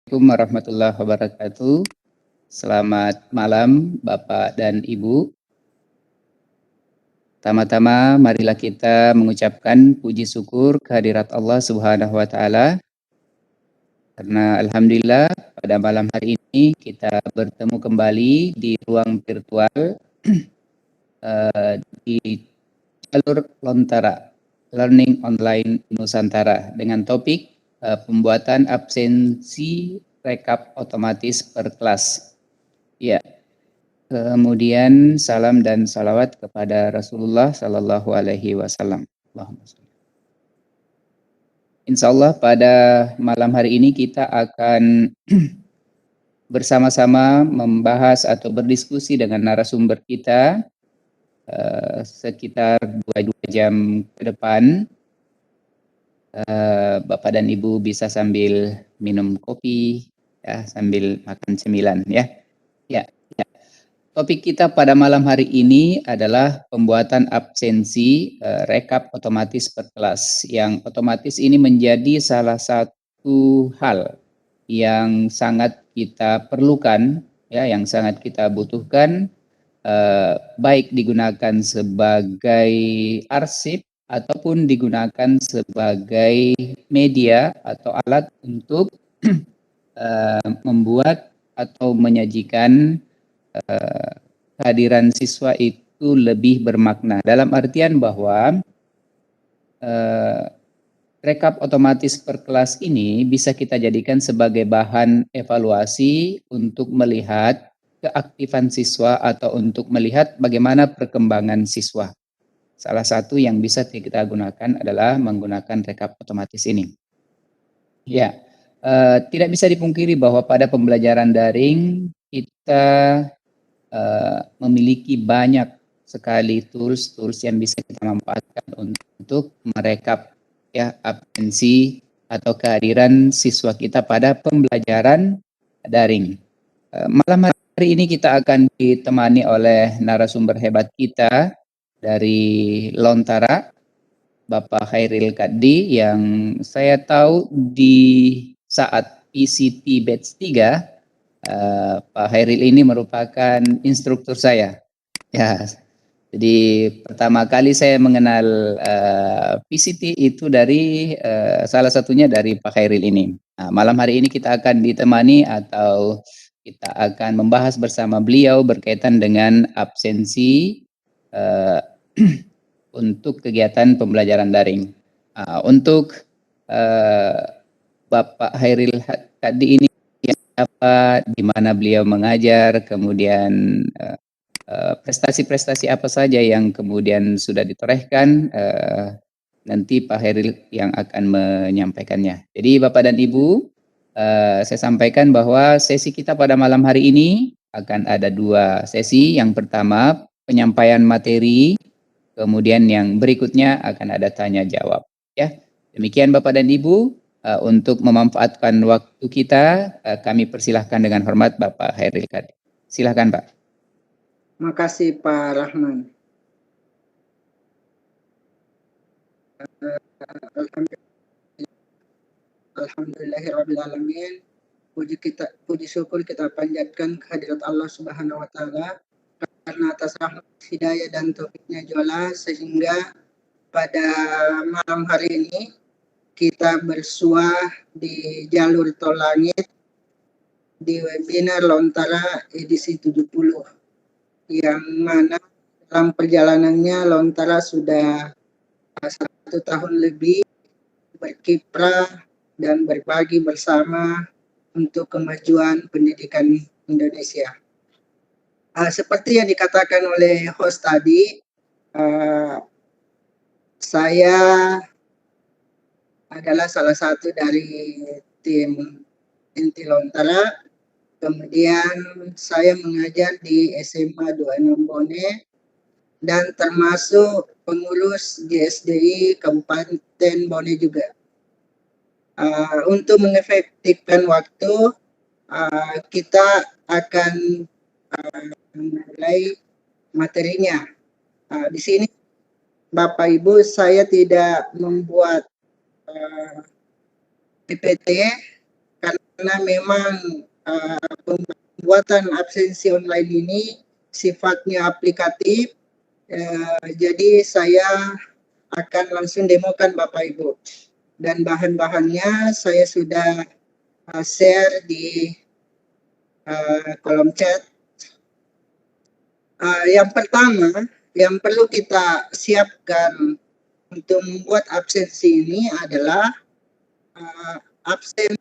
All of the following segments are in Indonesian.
Assalamualaikum warahmatullahi wabarakatuh. Selamat malam Bapak dan Ibu. Pertama-tama marilah kita mengucapkan puji syukur kehadirat Allah Subhanahu wa taala karena alhamdulillah pada malam hari ini kita bertemu kembali di ruang virtual di jalur Lontara Learning Online Nusantara dengan topik pembuatan absensi rekap otomatis per kelas. Ya, kemudian salam dan salawat kepada Rasulullah Sallallahu Alaihi Wasallam. Insya Allah pada malam hari ini kita akan bersama-sama membahas atau berdiskusi dengan narasumber kita sekitar 2 jam ke depan. Bapak dan Ibu bisa sambil minum kopi, ya, sambil makan cemilan, ya. Topik kita pada malam hari ini adalah pembuatan absensi rekap otomatis per kelas. Yang otomatis ini menjadi salah satu hal yang sangat kita perlukan, ya, yang sangat kita butuhkan, baik digunakan sebagai arsip ataupun digunakan sebagai media atau alat untuk membuat atau menyajikan kehadiran siswa itu lebih bermakna. Dalam artian bahwa rekap otomatis per kelas ini bisa kita jadikan sebagai bahan evaluasi untuk melihat keaktifan siswa atau untuk melihat bagaimana perkembangan siswa. Salah satu yang bisa kita gunakan adalah menggunakan rekap otomatis ini. Ya, tidak bisa dipungkiri bahwa pada pembelajaran daring kita memiliki banyak sekali tools yang bisa kita manfaatkan untuk merekap, ya, absensi atau kehadiran siswa kita pada pembelajaran daring. Malam hari ini kita akan ditemani oleh narasumber hebat kita dari Lontara, Bapak Khairil Kaddi, yang saya tahu di saat PCT Batch 3, Pak Khairil ini merupakan instruktur saya. Ya, jadi pertama kali saya mengenal PCT itu dari salah satunya dari Pak Khairil ini. Nah, malam hari ini kita akan ditemani atau kita akan membahas bersama beliau berkaitan dengan absensi untuk kegiatan pembelajaran daring. Untuk Bapak Khairil Kaddi ini siapa, di mana beliau mengajar, kemudian prestasi-prestasi apa saja yang kemudian sudah ditorehkan, nanti Pak Khairil yang akan menyampaikannya. Jadi Bapak dan Ibu, saya sampaikan bahwa sesi kita pada malam hari ini akan ada 2 sesi. Yang pertama penyampaian materi, kemudian yang berikutnya akan ada tanya jawab. Ya, demikian Bapak dan Ibu. Untuk memanfaatkan waktu kita, kami persilahkan dengan hormat Bapak Khairil Kaddi. Silakan Pak. Makasih Pak Rahman. Alhamdulillahirrabbilalamin. Puji syukur kita panjatkan kehadirat Allah Subhanahu wa taala karena atas rahmat, hidayah dan taufiknya juala sehingga pada malam hari ini kita bersua di jalur tol langit di webinar Lontara edisi 70, yang mana dalam perjalanannya Lontara sudah 1 tahun lebih berkiprah dan berbagi bersama untuk kemajuan pendidikan Indonesia. Seperti yang dikatakan oleh host tadi, saya adalah salah satu dari tim Inti Lontara. Kemudian saya mengajar di SMA 26 Bone dan termasuk pengurus GSDI Kabupaten Bone juga. Untuk mengefektifkan waktu, kita akan mulai materinya. Di sini Bapak Ibu, saya tidak membuat PPT karena karena memang pembuatan absensi online ini sifatnya aplikatif, jadi saya akan langsung demokan Bapak Ibu. Dan bahan-bahannya saya sudah share di kolom chat. Yang pertama, yang perlu kita siapkan untuk membuat absensi ini adalah absen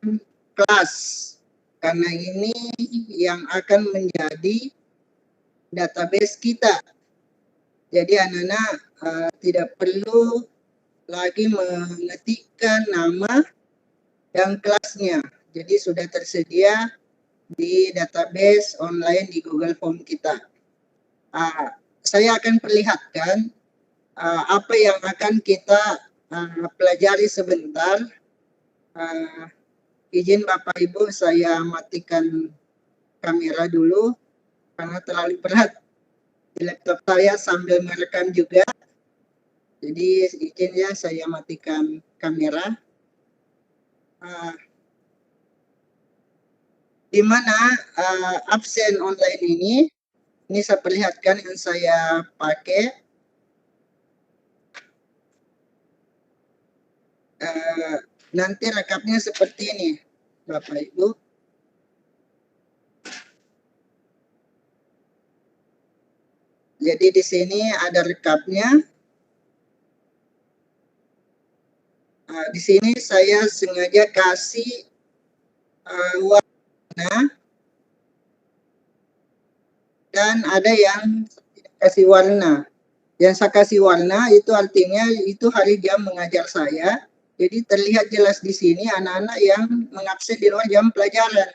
kelas, karena ini yang akan menjadi database kita. Jadi anak-anak tidak perlu lagi mengetikkan nama dan kelasnya. Jadi sudah tersedia di database online di Google Form kita. Saya akan perlihatkan apa yang akan kita pelajari sebentar. Izin Bapak Ibu, saya matikan kamera dulu karena terlalu berat di laptop saya sambil merekam juga. Jadi izin ya, saya matikan kamera. Di mana absen online ini saya perlihatkan yang saya pakai. Nanti rekapnya seperti ini, Bapak Ibu. Jadi di sini ada rekapnya. Di sini saya sengaja kasih warna dan ada yang tidak kasih warna. Yang saya kasih warna itu artinya itu hari jam mengajar saya. Jadi terlihat jelas di sini anak-anak yang mengabsen di luar jam pelajaran.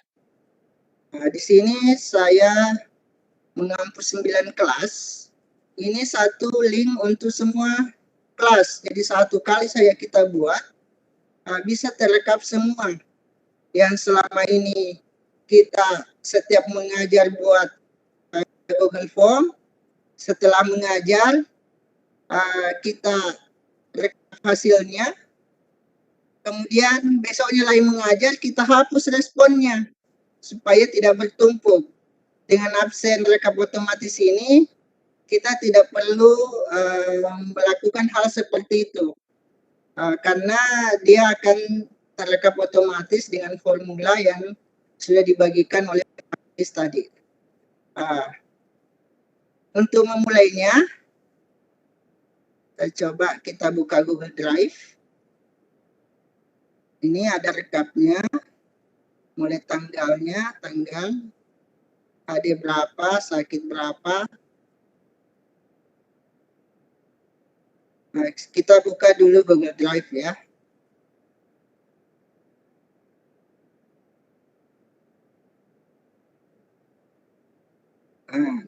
Di sini saya menghapus 9 kelas. Ini satu link untuk semua kelas. Jadi satu kali kita buat, bisa terrekap semua. Yang selama ini kita setiap mengajar buat Google Form, setelah mengajar, kita rekap hasilnya, kemudian besoknya lagi mengajar, kita hapus responnya, supaya tidak bertumpuk. Dengan absen rekap otomatis ini, kita tidak perlu melakukan hal seperti itu. Karena dia akan terrekap otomatis dengan formula yang sudah dibagikan oleh tadi. Untuk memulainya, kita buka Google Drive. Ini ada rekapnya, mulai tanggalnya, tanggal, adik berapa, sakit berapa. Nah, kita buka dulu Google Drive ya.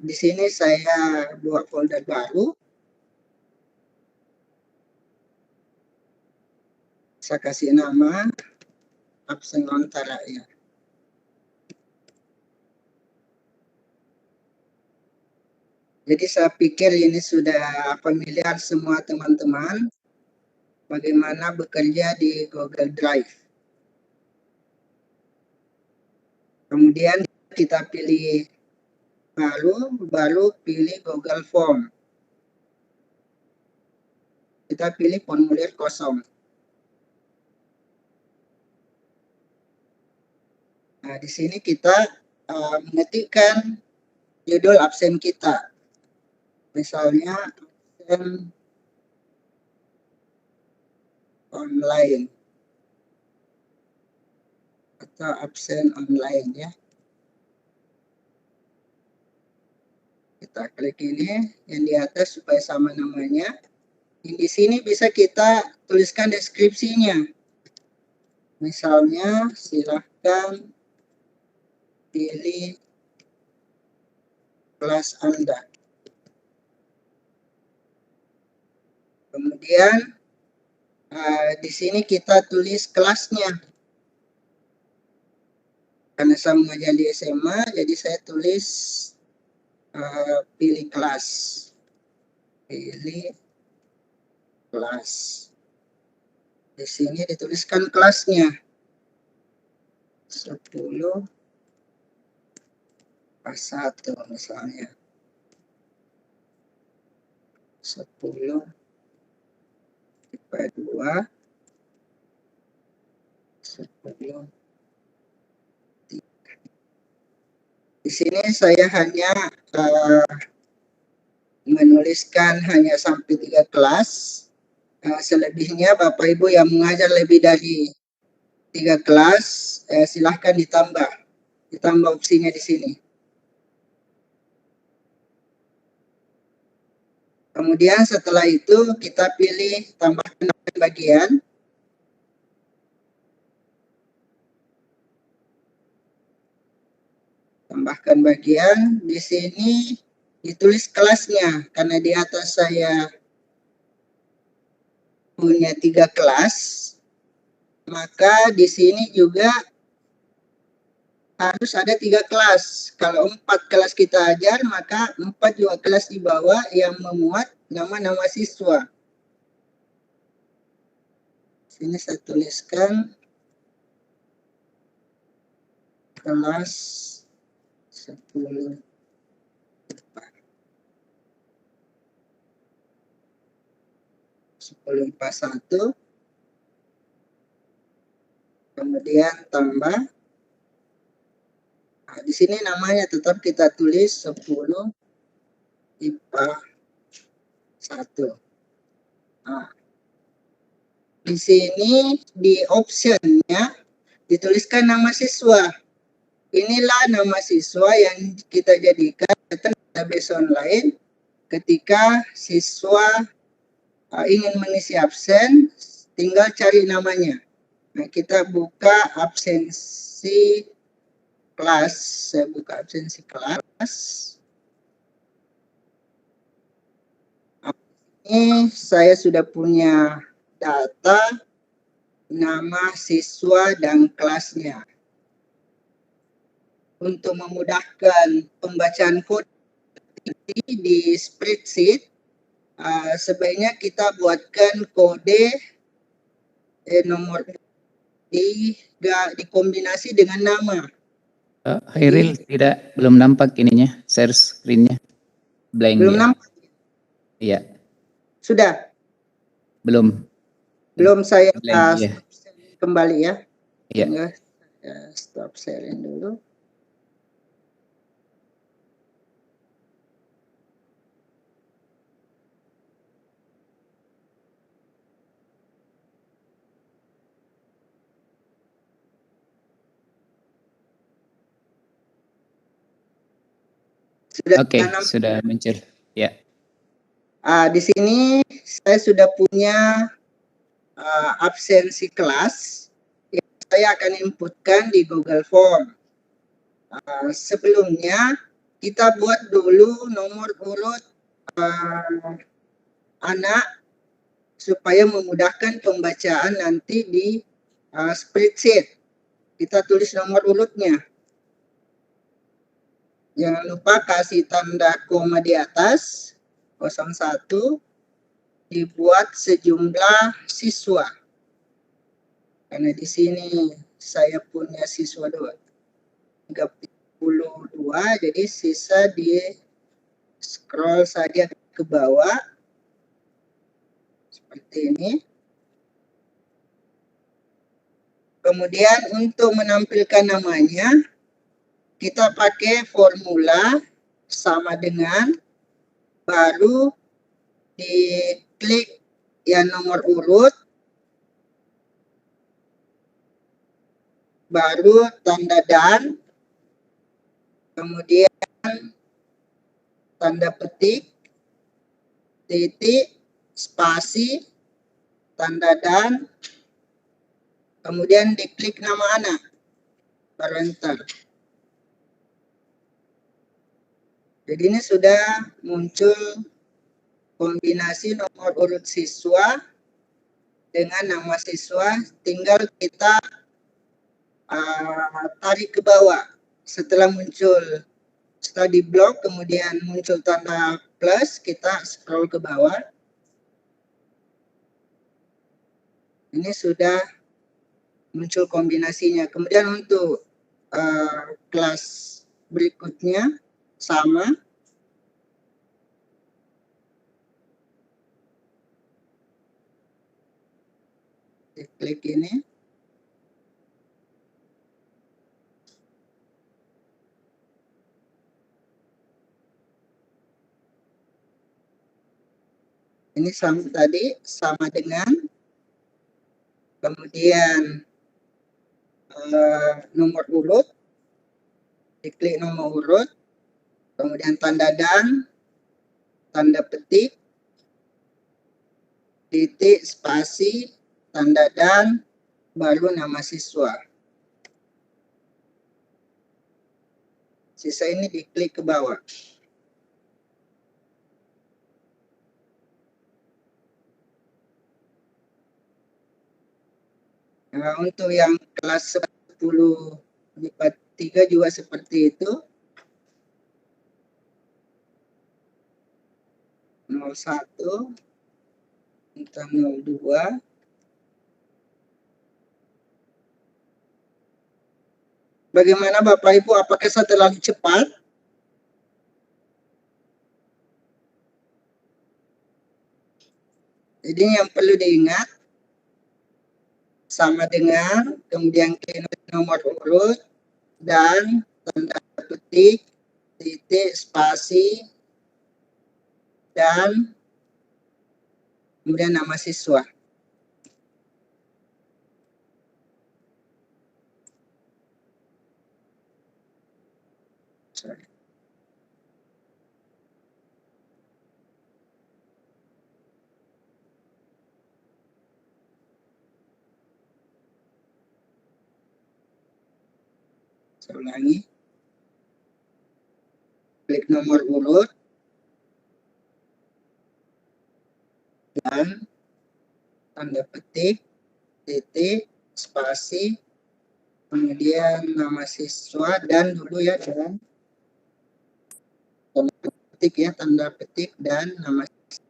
Di sini saya buat folder baru. Saya kasih nama absen lontara ya. Jadi saya pikir ini sudah familiar semua teman-teman bagaimana bekerja di Google Drive. Kemudian kita pilih baru pilih Google Form. Kita pilih formulir kosong. Nah, di sini kita mengetikkan judul absen kita. Misalnya absen online atau absen online ya. Kita klik ini yang di atas supaya sama namanya. Di sini bisa kita tuliskan deskripsinya. Misalnya silahkan pilih kelas Anda. Kemudian di sini kita tulis kelasnya. Karena saya mengajar di SMA, jadi saya tulis pilih kelas. Pilih kelas. Di sini dituliskan kelasnya. 10 pas 1 misalnya. 10 IPA 2, 10 Di sini saya hanya menuliskan hanya sampai 3 kelas. Selebihnya Bapak Ibu yang mengajar lebih dari 3 kelas, silahkan ditambah opsinya di sini. Kemudian setelah itu kita pilih tambahkan bagian. Tambahkan bagian, di sini ditulis kelasnya, karena di atas saya punya 3 kelas, maka di sini juga harus ada 3 kelas. Kalau 4 kelas kita ajar, maka 4 juga kelas di bawah yang memuat nama-nama siswa. Sini saya tuliskan kelas 10 IPA 1, kemudian tambah. Nah, di sini namanya tetap kita tulis 10 IPA 1. Nah, di sini di optionnya dituliskan nama siswa. Inilah nama siswa yang kita jadikan database online ketika siswa ingin mengisi absen, tinggal cari namanya. Nah, kita buka absensi kelas. Saya buka absensi kelas. Ini saya sudah punya data nama siswa dan kelasnya. Untuk memudahkan pembacaan kode di spreadsheet, sebaiknya kita buatkan kode nomor dikombinasi dengan nama. Hairil belum nampak ininya, share screen-nya. Blank. Belum nampak? Iya. Sudah? Belum Saya blank, ya. Kembali ya. Iya. Stop sharing dulu. Oke, sudah muncul. Ya. Di sini saya sudah punya absensi kelas yang saya akan inputkan di Google Form. Sebelumnya kita buat dulu nomor urut anak supaya memudahkan pembacaan nanti di spreadsheet. Kita tulis nomor urutnya. Jangan lupa kasih tanda koma di atas, 01, dibuat sejumlah siswa. Karena di sini saya punya siswa 32, jadi sisa di scroll saja ke bawah. Seperti ini. Kemudian untuk menampilkan namanya, kita pakai formula sama dengan, baru diklik yang nomor urut, baru tanda dan, kemudian tanda petik, titik, spasi, tanda dan, kemudian diklik nama anak, baru enter. Jadi ini sudah muncul kombinasi nomor urut siswa dengan nama siswa, tinggal kita tarik ke bawah. Setelah di blok, kemudian muncul tanda plus, kita scroll ke bawah. Ini sudah muncul kombinasinya. Kemudian untuk kelas berikutnya sama. Klik ini. Ini sama tadi, sama dengan, kemudian nomor urut, diklik nomor urut, kemudian tanda dan, tanda petik, titik, spasi, tanda dan, baru nama siswa. Sisa ini diklik ke bawah. Nah, untuk yang kelas 10 IPA 3 juga seperti itu. 01 tentang 02. Bagaimana Bapak Ibu, apakah saya terlalu cepat? Jadi yang perlu diingat, sama dengan, kemudian klik nomor urut, dan tanda petik, titik, spasi, dan kemudian nama siswa. Sorry. Saya ulangi. Klik nomor urut dan tanda petik, titik, spasi, kemudian nama siswa, dan dulu ya, dan tanda petik ya, tanda petik dan nama siswa.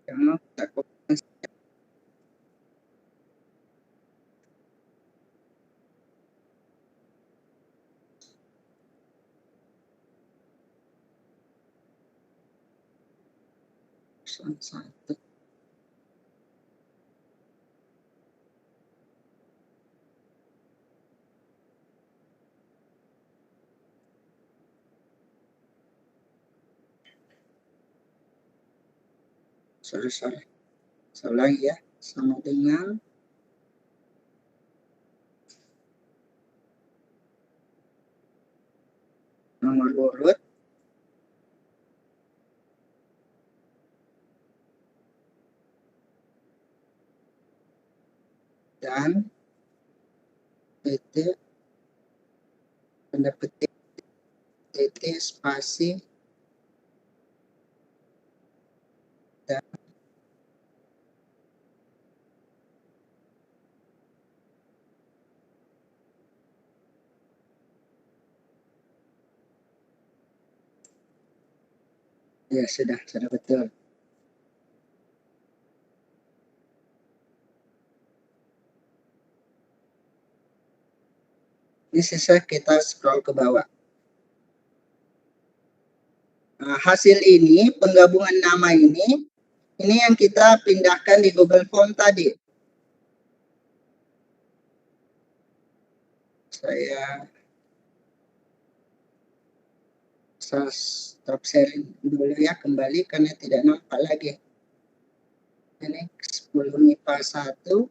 Jangan takut. Satu. Sorry. Saya ulangi ya, sama dengan nomor urut dan titik, tanda petik, titik, spasi, dan ya sudah betul. Ini sisa kita scroll ke bawah. Nah, hasil ini, penggabungan nama ini yang kita pindahkan di Google Form tadi. Saya stop sharing dulu ya, kembali karena tidak nampak lagi. Ini 10 MIPA 1.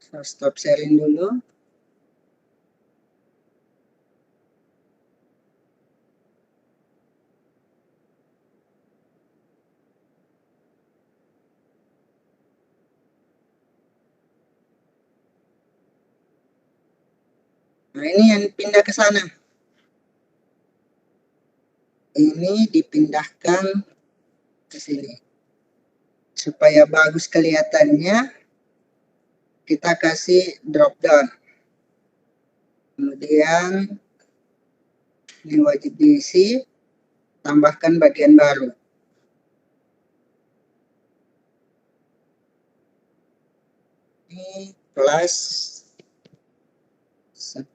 Saya stop sharing dulu. Nah, ini yang pindah ke sana. Ini dipindahkan ke sini. Supaya bagus kelihatannya, kita kasih drop down. Kemudian ini wajib diisi, tambahkan bagian baru. Ini kelas 10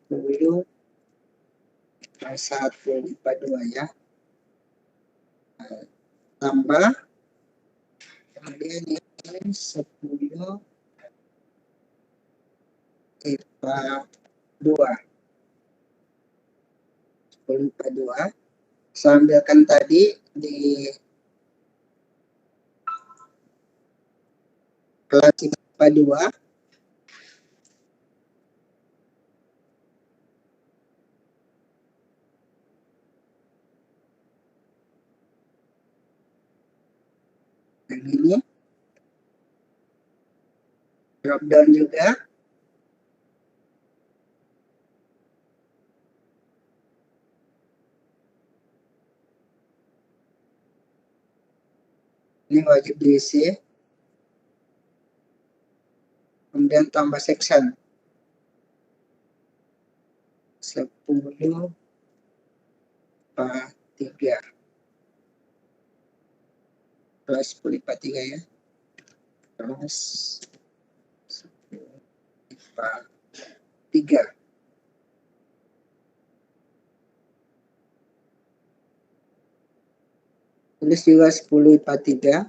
kelas 1 IPA 2 ya. Tambah, kemudian ini 10 IPA 2. 10 IPA 2. Saya ambilkan tadi di kelas IPA 2. Yang ini drop down juga. Ini wajib diisi. Kemudian tambah section. 10 IPA 3. Kelas 10 IPA 3 ya. Kelas 10 IPA 3. Tulis juga 10 IPA 3.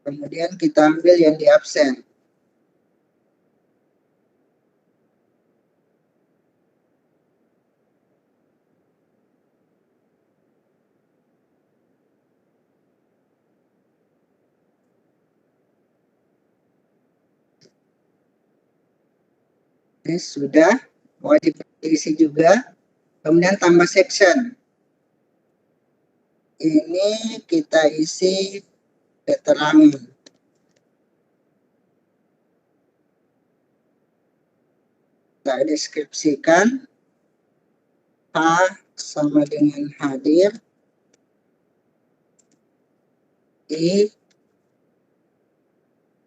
Kemudian kita ambil yang di absen. Ini sudah wajib diisi juga. Kemudian tambah section. Ini kita isi keterangan. Kita deskripsikan. H sama dengan hadir. I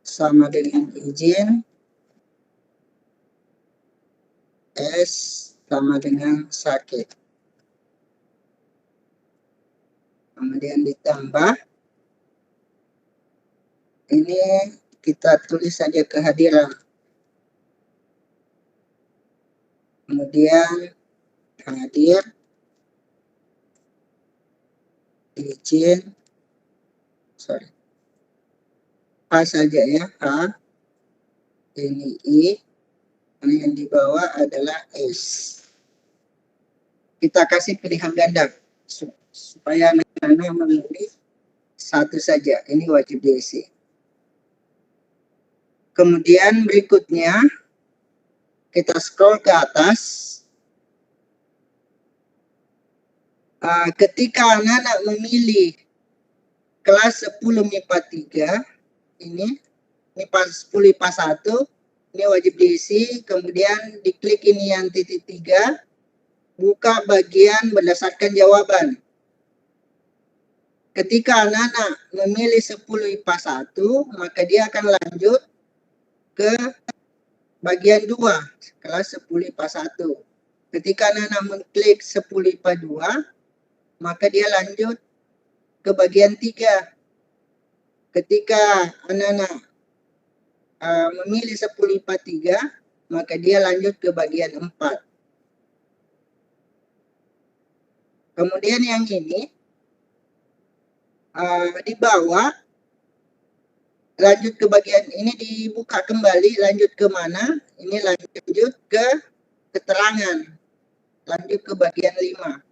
sama dengan izin. S sama dengan sakit. Kemudian ditambah. Ini kita tulis saja kehadiran. Kemudian hadir, izin, H saja ya, H. Ini I. Yang di bawah adalah S. Kita kasih pilihan ganda supaya anak-anak memilih satu saja. Ini wajib diisi. Kemudian berikutnya kita scroll ke atas. Ketika anak-anak memilih kelas 10 MIPA 3, ini MIPA 10 IPA 1, ini wajib diisi. Kemudian diklik ini yang titik 3, buka bagian berdasarkan jawaban. Ketika anak-anak memilih 10 IPA 1, maka dia akan lanjut ke bagian 2, kelas 10 IPA 1. Ketika anak-anak mengklik 10 IPA 2, maka dia lanjut ke bagian 3. Ketika anak-anak memilih 10 IPA 3, maka dia lanjut ke bagian 4. Kemudian yang ini di bawah, lanjut ke bagian ini dibuka kembali, lanjut ke mana? Ini lanjut ke keterangan, lanjut ke bagian 5.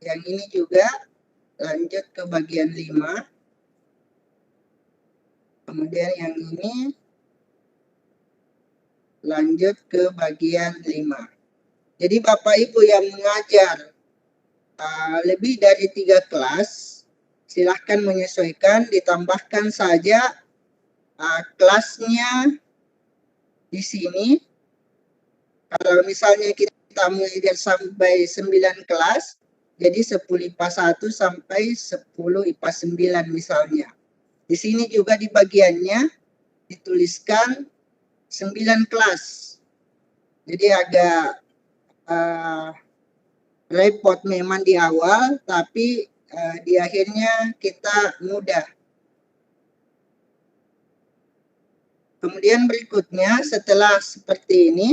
Yang ini juga lanjut ke bagian 5. Kemudian yang ini lanjut ke bagian 5. Jadi Bapak Ibu yang mengajar lebih dari 3 kelas, silahkan menyesuaikan, ditambahkan saja kelasnya di sini. Kalau misalnya kita mengajar sampai 9 kelas, jadi 10 IPA 1 sampai 10 IPA 9 misalnya. Di sini juga di bagiannya dituliskan 9 kelas. Jadi agak repot memang di awal, tapi di akhirnya kita mudah. Kemudian berikutnya setelah seperti ini,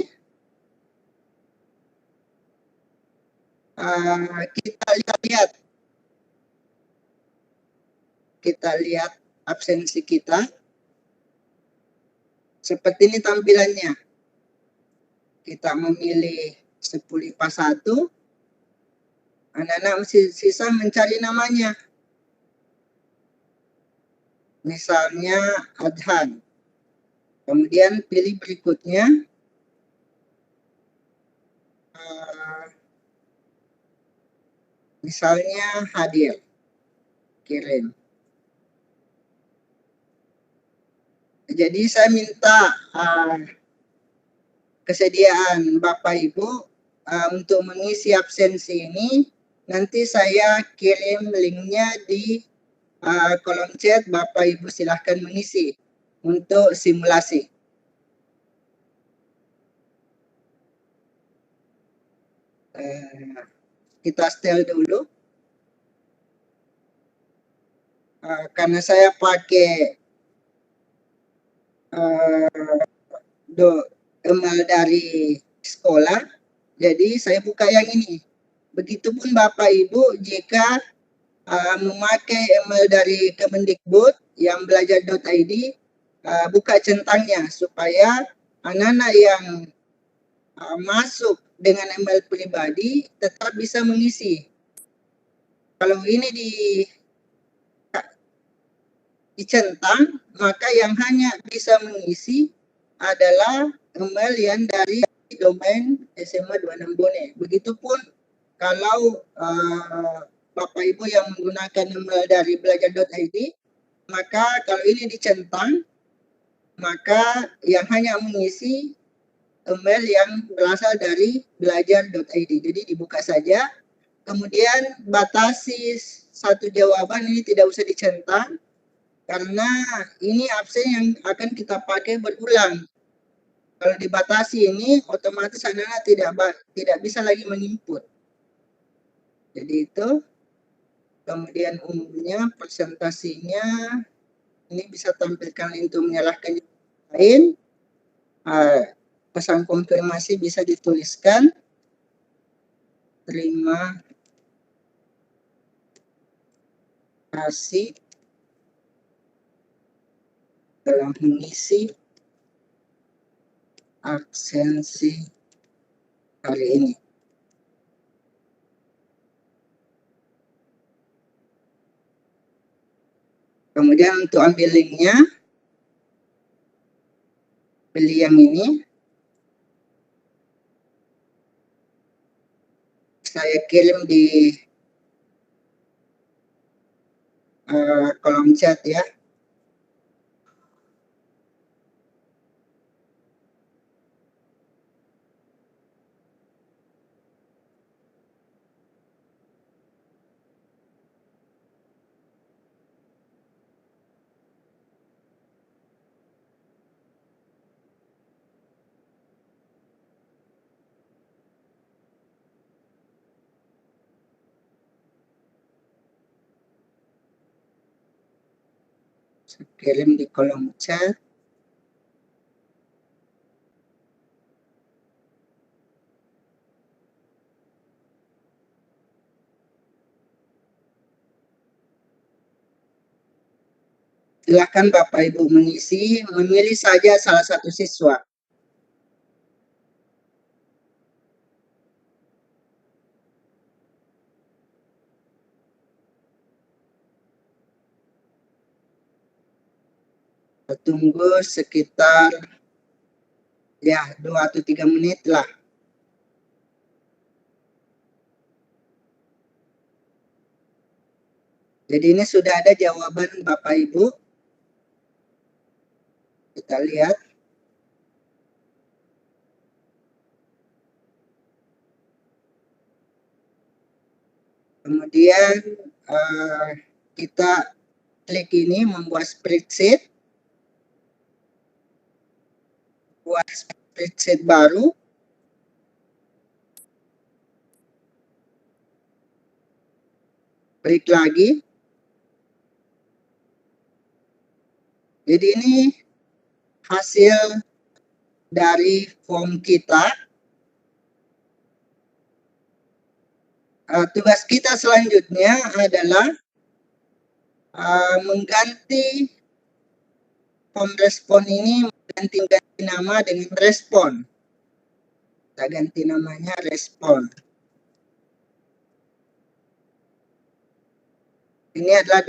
kita lihat absensi kita. Seperti ini tampilannya. Kita memilih 10 IPA 1. Anak-anak masih sisa mencari namanya. Misalnya Adhan. Kemudian pilih berikutnya. Misalnya Hadir. Kirim. Jadi saya minta kesediaan Bapak Ibu untuk mengisi absensi ini. Nanti saya kirim linknya di kolom chat. Bapak Ibu silahkan mengisi untuk simulasi. Kita setel dulu. Karena saya pakai email dari sekolah, jadi saya buka yang ini. Begitupun Bapak Ibu jika memakai email dari Kemendikbud yang belajar.id, buka centangnya supaya anak-anak yang masuk dengan email pribadi tetap bisa mengisi. Kalau ini dicentang, maka yang hanya bisa mengisi adalah email yang dari domain SMA 26 Bone. Begitupun kalau Bapak Ibu yang menggunakan email dari belajar.id, maka kalau ini dicentang, maka yang hanya mengisi email yang berasal dari belajar.id. Jadi dibuka saja, kemudian batasi satu jawaban, ini tidak usah dicentang, karena ini absen yang akan kita pakai berulang. Kalau dibatasi ini, otomatis anak-anak tidak bisa lagi menginput. Jadi itu. Kemudian umumnya, presentasinya, ini bisa tampilkan untuk menyalahkan yang lain. Pesan konfirmasi bisa dituliskan. Terima kasih telah mengisi absensi hari ini. Kemudian untuk ambil linknya, pilih yang ini. Saya kirim di kolom chat ya. Saya kirim di kolom chat. Silakan Bapak Ibu mengisi, memilih saja salah satu siswa. Kita tunggu sekitar ya 2 atau 3 menit lah. Jadi ini sudah ada jawaban Bapak Ibu. Kita lihat. Kemudian kita klik ini membuat spreadsheet. buat spreadsheet baru. Klik lagi. Jadi ini hasil dari form kita. Tugas kita selanjutnya adalah mengganti form respon ini, mengganti nama dengan respon. Kita ganti namanya respon. Ini adalah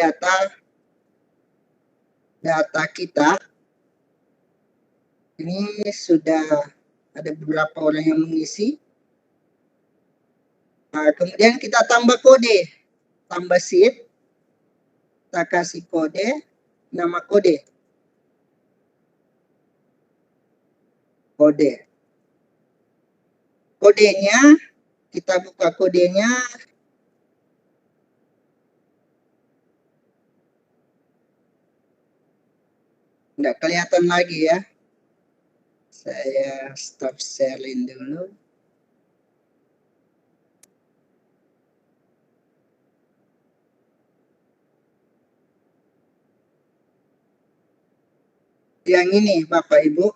data kita. Ini sudah ada beberapa orang yang mengisi. Kemudian kita tambah kode, tambah sheet, kita kasih kode, nama kode. Kodenya, kita buka kodenya. Nggak kelihatan lagi ya. Saya stop sharing dulu. Yang ini Bapak Ibu,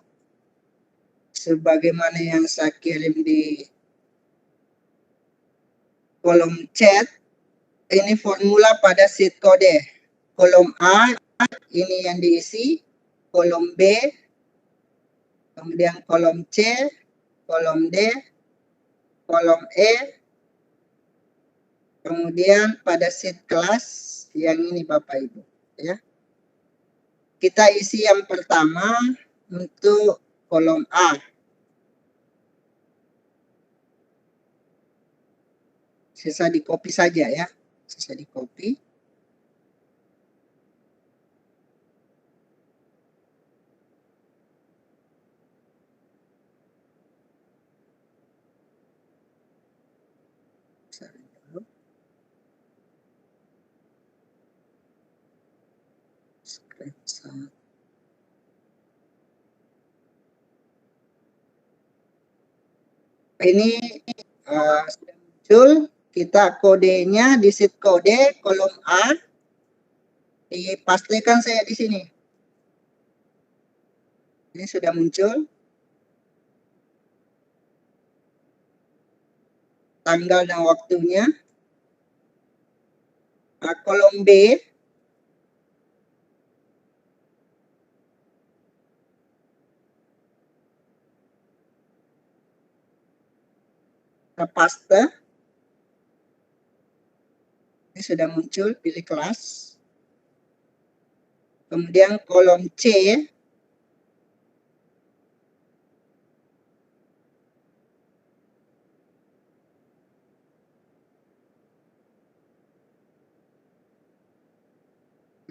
sebagaimana yang saya kirim di kolom chat, ini formula pada sheet kode. Kolom A, ini yang diisi, kolom B, kemudian kolom C, kolom D, kolom E, kemudian pada sheet kelas yang ini Bapak Ibu ya. Kita isi yang pertama untuk kolom A. Sisa di copy saja ya. Sisa di copy. Ini sudah muncul, kita kodenya di sheet kode kolom A, dipastikan saya di sini. Ini sudah muncul. Tanggal dan waktunya. Kolom B, kita paste. Ini sudah muncul, pilih kelas. Kemudian kolom C,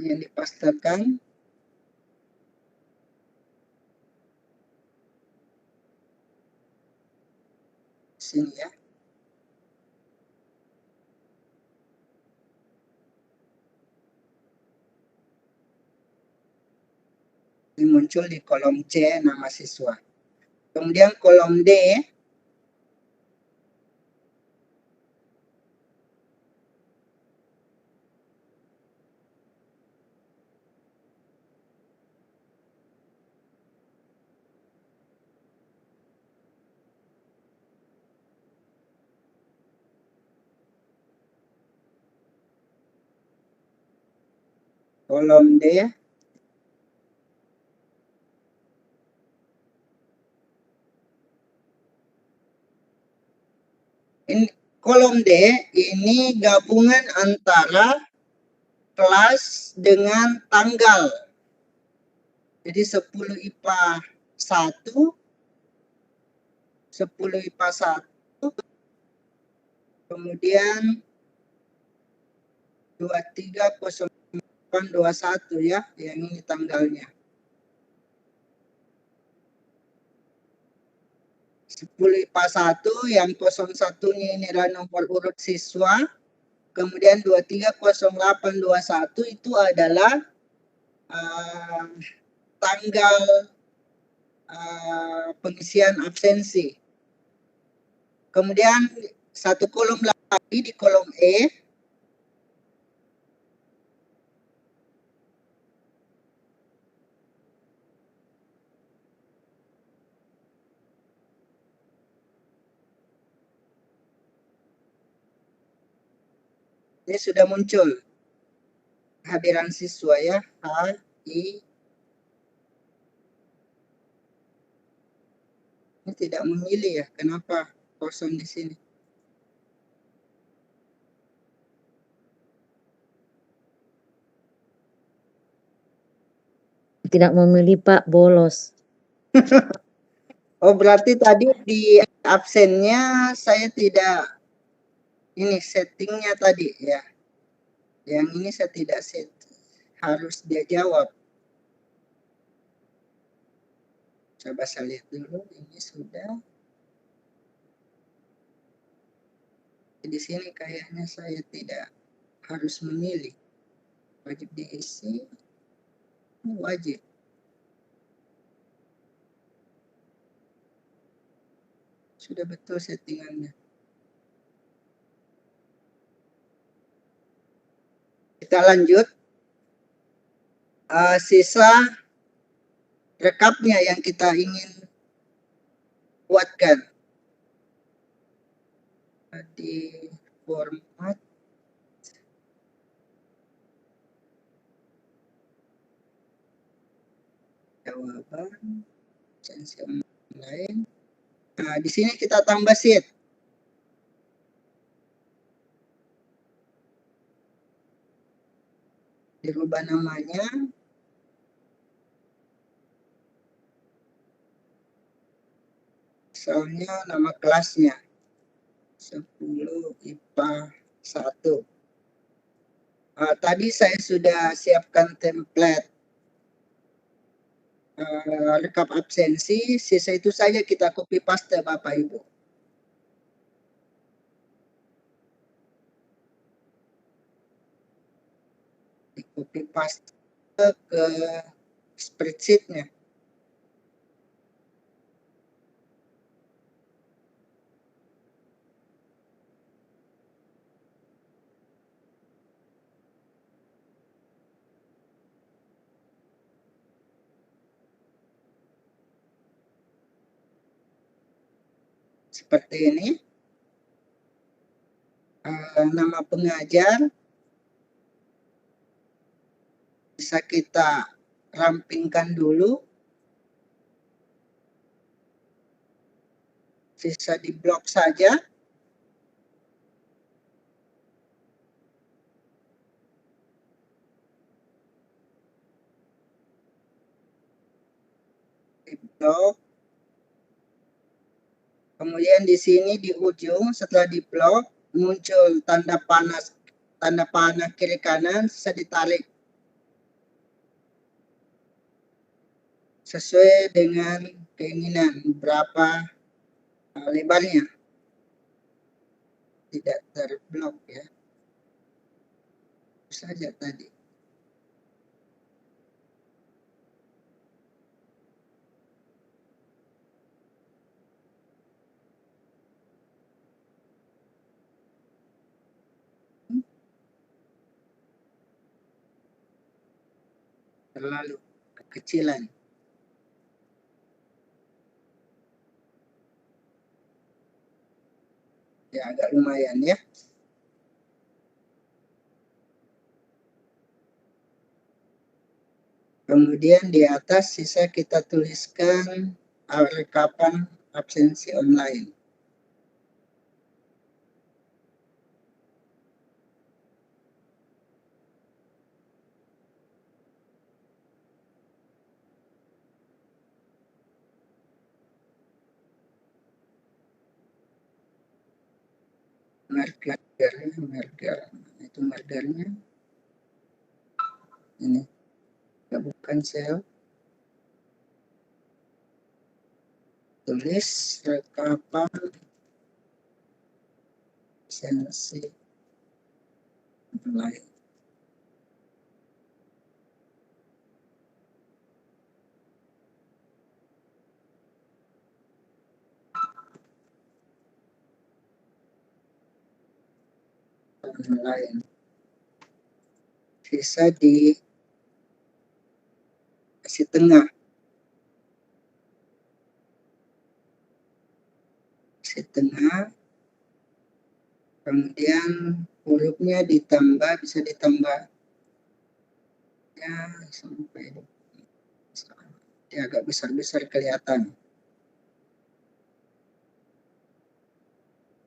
yang dipastekan. Sini ya. Ini muncul di kolom C nama siswa. Kemudian kolom D, kolom D, ini kolom D ini gabungan antara kelas dengan tanggal. Jadi 10 IPA 1, 10 IPA 1, kemudian 230821 ya, yang ini tanggalnya. 10 IPA 1 yang 01-nya ini adalah nomor urut siswa. Kemudian 230821 itu adalah tanggal pengisian absensi. Kemudian satu kolom lagi di kolom E. Ini sudah muncul kehadiran siswa ya, HI. Ini tidak memilih ya, kenapa kosong di sini? Tidak memilih Pak, bolos. Oh, berarti tadi di absennya saya tidak ini settingnya tadi ya. Yang ini saya tidak set. Harus dia jawab. Coba saya lihat dulu, ini sudah. Di sini kayaknya saya tidak harus memilih. Wajib diisi. Wajib. Sudah betul settingannya. Kita lanjut. Sisa rekapnya yang kita ingin buatkan. Di format jawaban absensi online. Nah, di sini kita tambah sheet. Dirubah namanya. Misalnya nama kelasnya 10 IPA 1. Tadi saya sudah siapkan template rekap absensi, sisa itu saja kita copy paste Bapak Ibu. Di copy paste ke spreadsheet-nya. Seperti ini. Nama pengajar bisa kita rampingkan dulu. Bisa di blok saja. Di blok. Kemudian di sini di ujung setelah di blok muncul tanda panah kiri kanan, bisa ditarik sesuai dengan keinginan berapa lebarnya, tidak terblok ya. Itu saja tadi. Terlalu kekecilan. Ya agak lumayan ya. Kemudian di atas sisa kita tuliskan rekapan absensi online. Merger itu mergernya ini bukan sel, tulis rekapan absensi online. warna lain. Sisa di sisi tengah. Sisi tengah. Kemudian hurufnya ditambah, bisa ditambah ya sampai dia agak besar-besar kelihatan.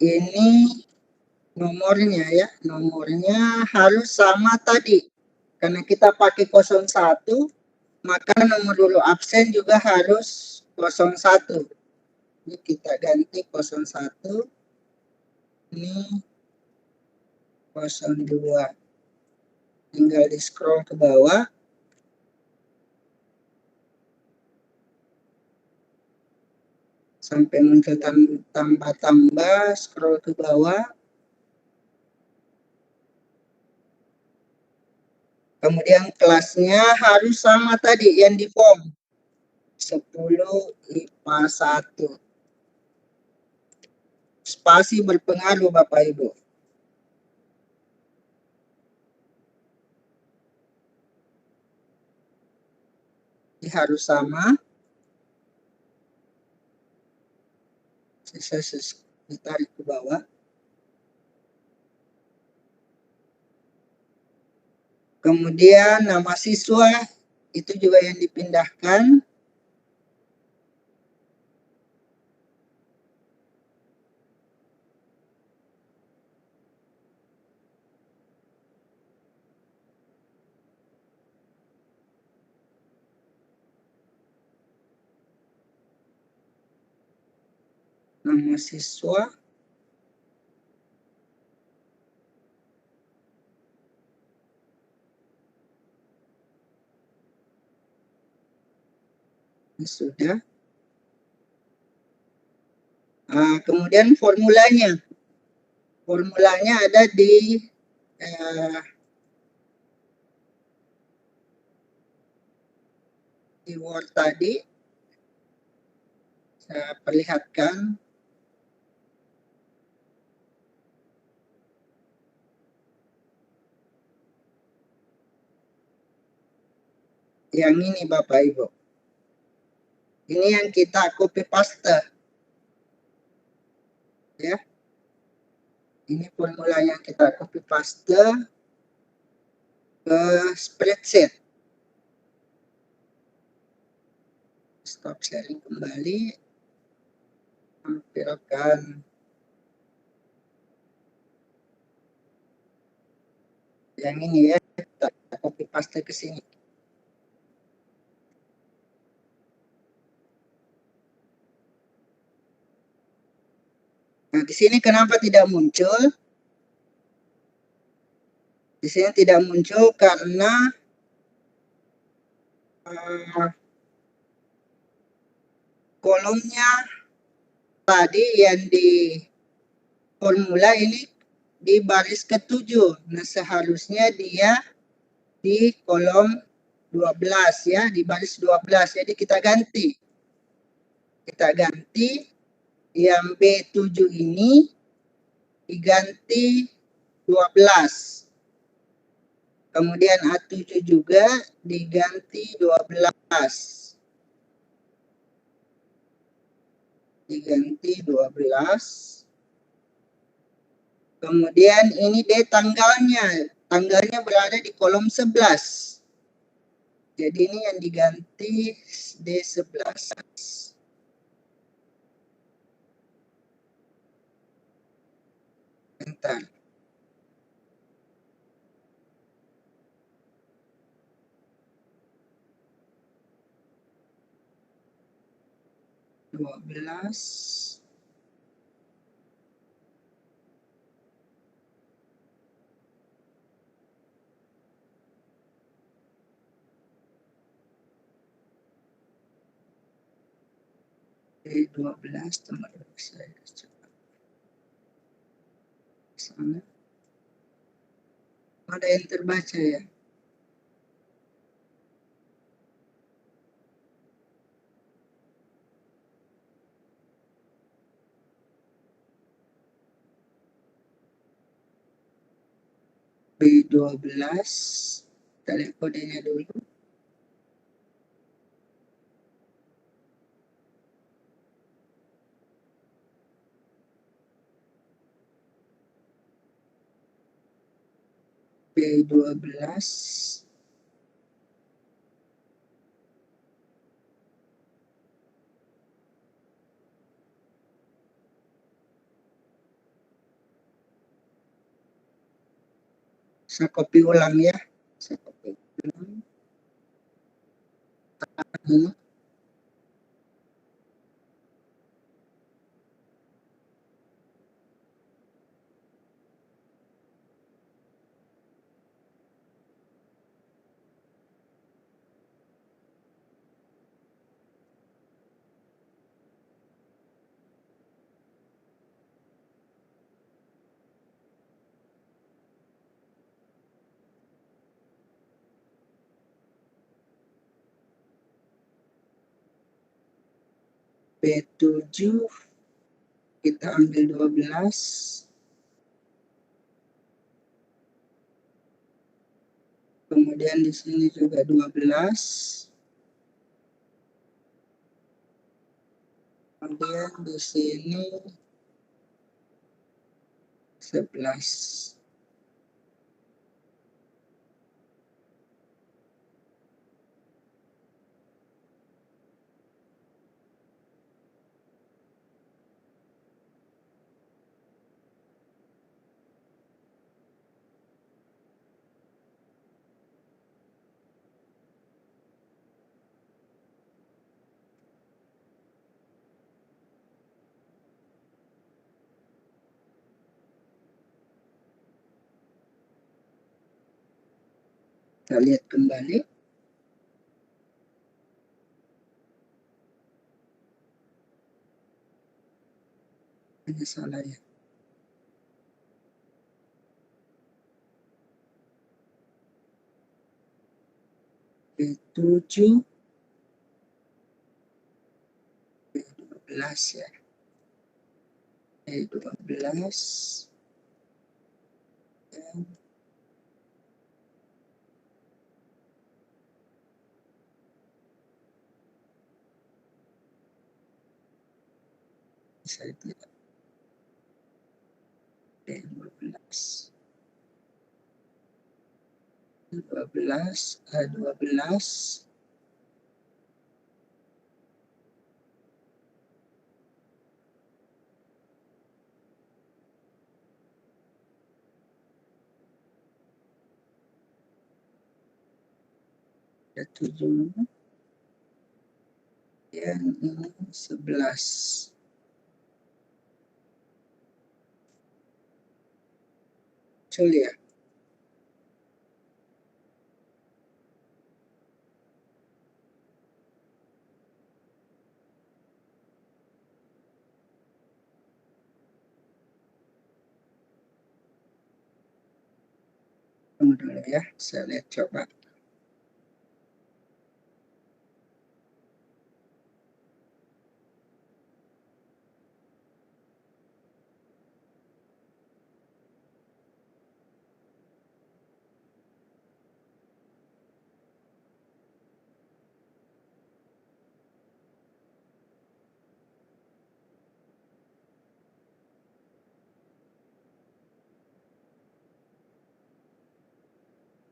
Ini nomornya ya, nomornya harus sama tadi. Karena kita pakai 01, maka nomor huruf absen juga harus 01. Ini kita ganti 01, ini 02. Tinggal di scroll ke bawah. Sampai muncul tambah-tambah, scroll ke bawah. Kemudian kelasnya harus sama tadi yang di form. 10 IPA 1. Spasi berpengaruh Bapak Ibu. Ini harus sama. Saya ditarik ke bawah. Kemudian nama siswa itu juga yang dipindahkan. Nama siswa. Ini sudah. Kemudian formulanya. Formulanya ada di Word tadi. Saya perlihatkan. Yang ini Bapak Ibu. Ini yang kita copy paste. Ya. Ini formula yang kita copy paste ke spreadsheet. Stop sharing kembali. Tampilkan yang ini ya, kita copy paste ke sini. Nah, di sini kenapa tidak muncul? Di sini tidak muncul karena kolomnya tadi yang di formula ini di baris ke-7. Nah, seharusnya dia di kolom 12 ya, di baris 12. Jadi kita ganti. Kita ganti yang B7 ini diganti 12. Kemudian A7 juga diganti 12. Diganti 12. Kemudian ini D tanggalnya. Tanggalnya berada di kolom 11. Jadi ini yang diganti D11. Bentar. Dua belas. D12 teman-teman saya coba sana. Ada yang terbaca ya. B12. Kita lihat kodenya dulu. B12. Saya copy ulang ya. Saya copy ulang. Ini. B7 kita ambil 12. Kemudian di sini juga 12. Kemudian di sini 11. Kita lihat kembali. Ini salah ya. B7, B12 ya. B12. Dan saya tidak. B12. 12, 12. Ada 7. Yang ini 11. Betul ya. Tunggu dulu ya. Saya lihat coba.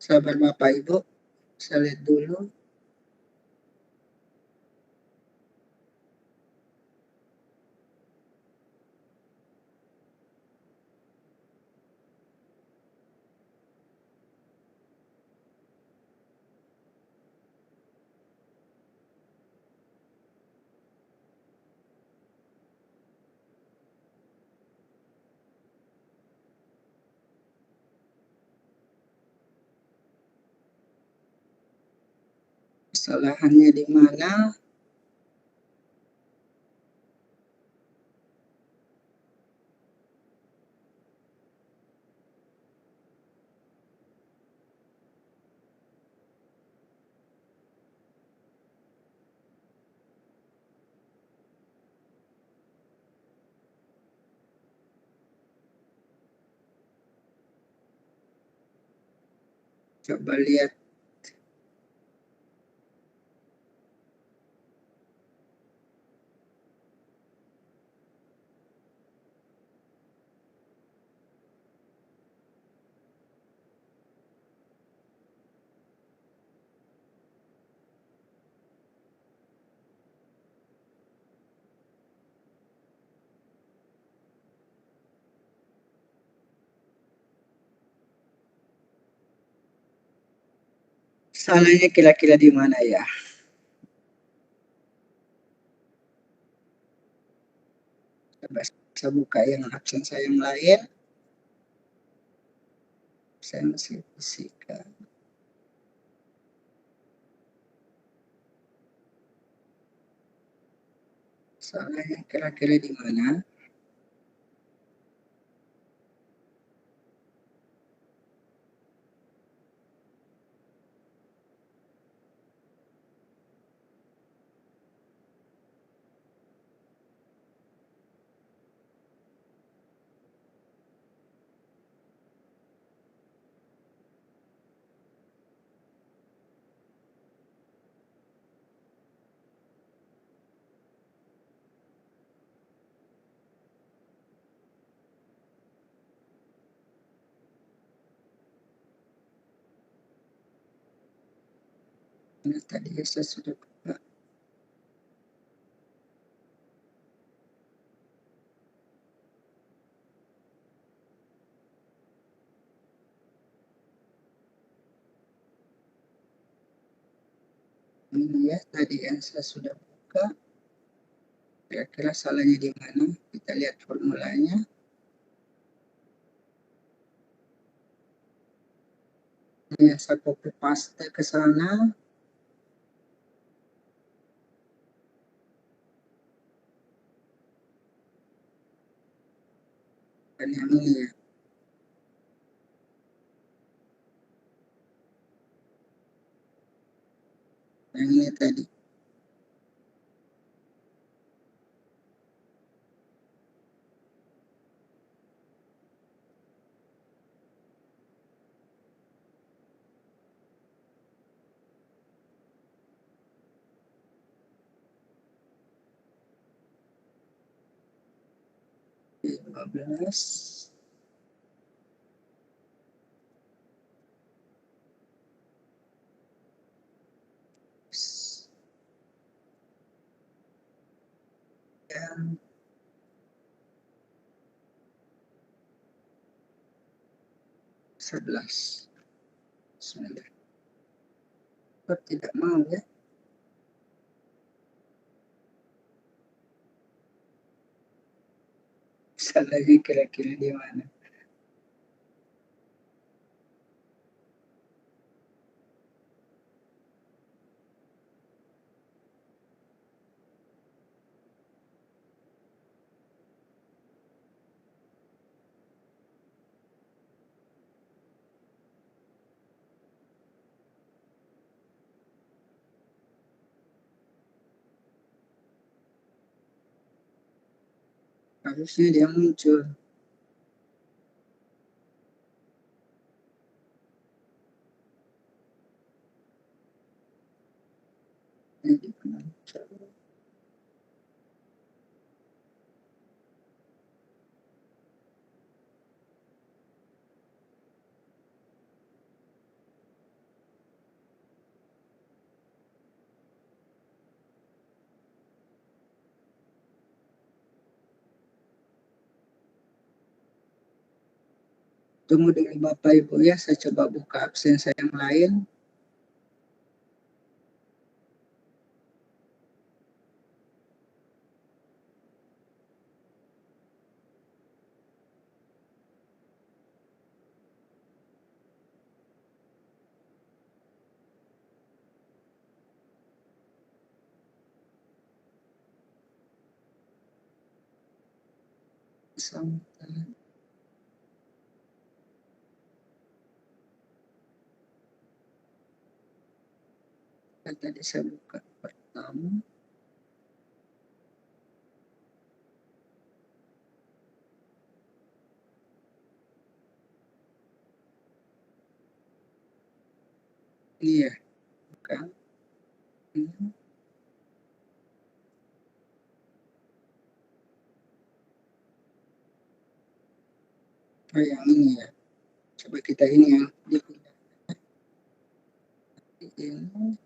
Sabar Bapak Ibu. Saya lihat dulu. Kesalahannya di mana? Coba lihat. Salahnya kira-kira di mana ya? Coba saya buka yang absen saya yang lain. Absensi fisika. Salahnya kira-kira di mana? Ini tadi saya sudah buka. Ini ya tadi yang saya sudah buka. Kira-kira salahnya di mana? Kita lihat formulanya. Ini saya copy paste ke sana. Dan yang ini ya. Yang ini tadi. Di 12. Dan 11. Bismillah. Kok tidak mau ya? Salahnya kira-kira di mana? Harusnya dia muncul. Ini muncul. Tunggu dulu Bapak Ibu ya, saya coba buka absen saya yang lain. Sampai tadi saya buka pertama. Ini ya, bukan. Ini. Oh yang ini ya. Coba kita ini yang dipindah. Ini.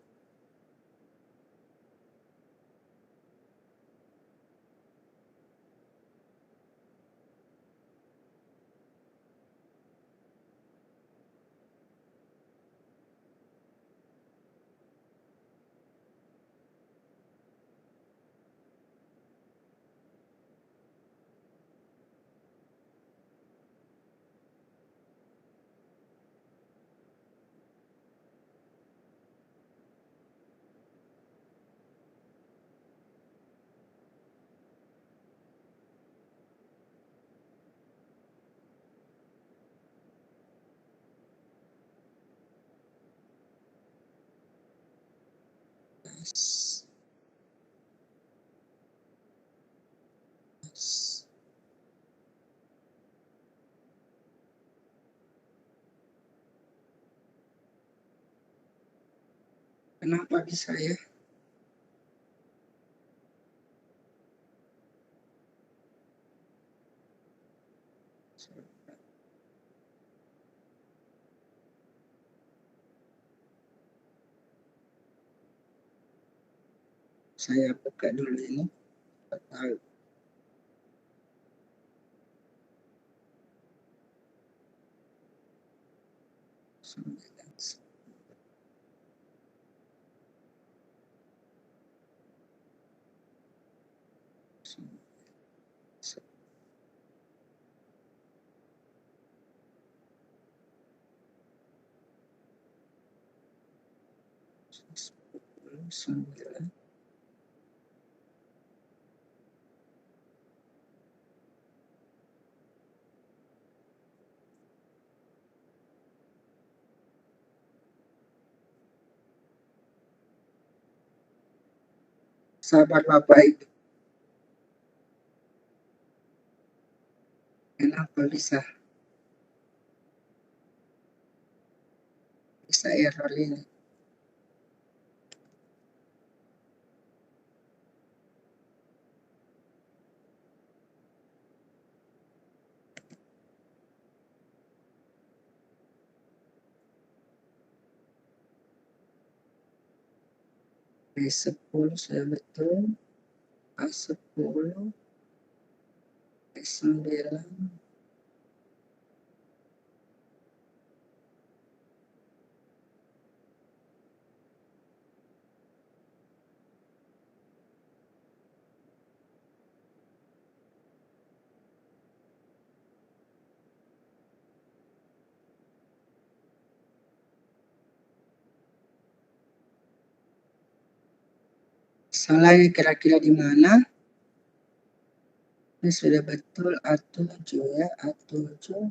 Yes. Yes. Kenapa bisa ya? Saya buka dulu ini. Tahu. Sembilan. Sahabat Bapak itu. Kenapa bisa error ini? B10 sudah betul. A10. B9. Salahnya kira-kira di mana? Ini sudah betul A7 ya, A7.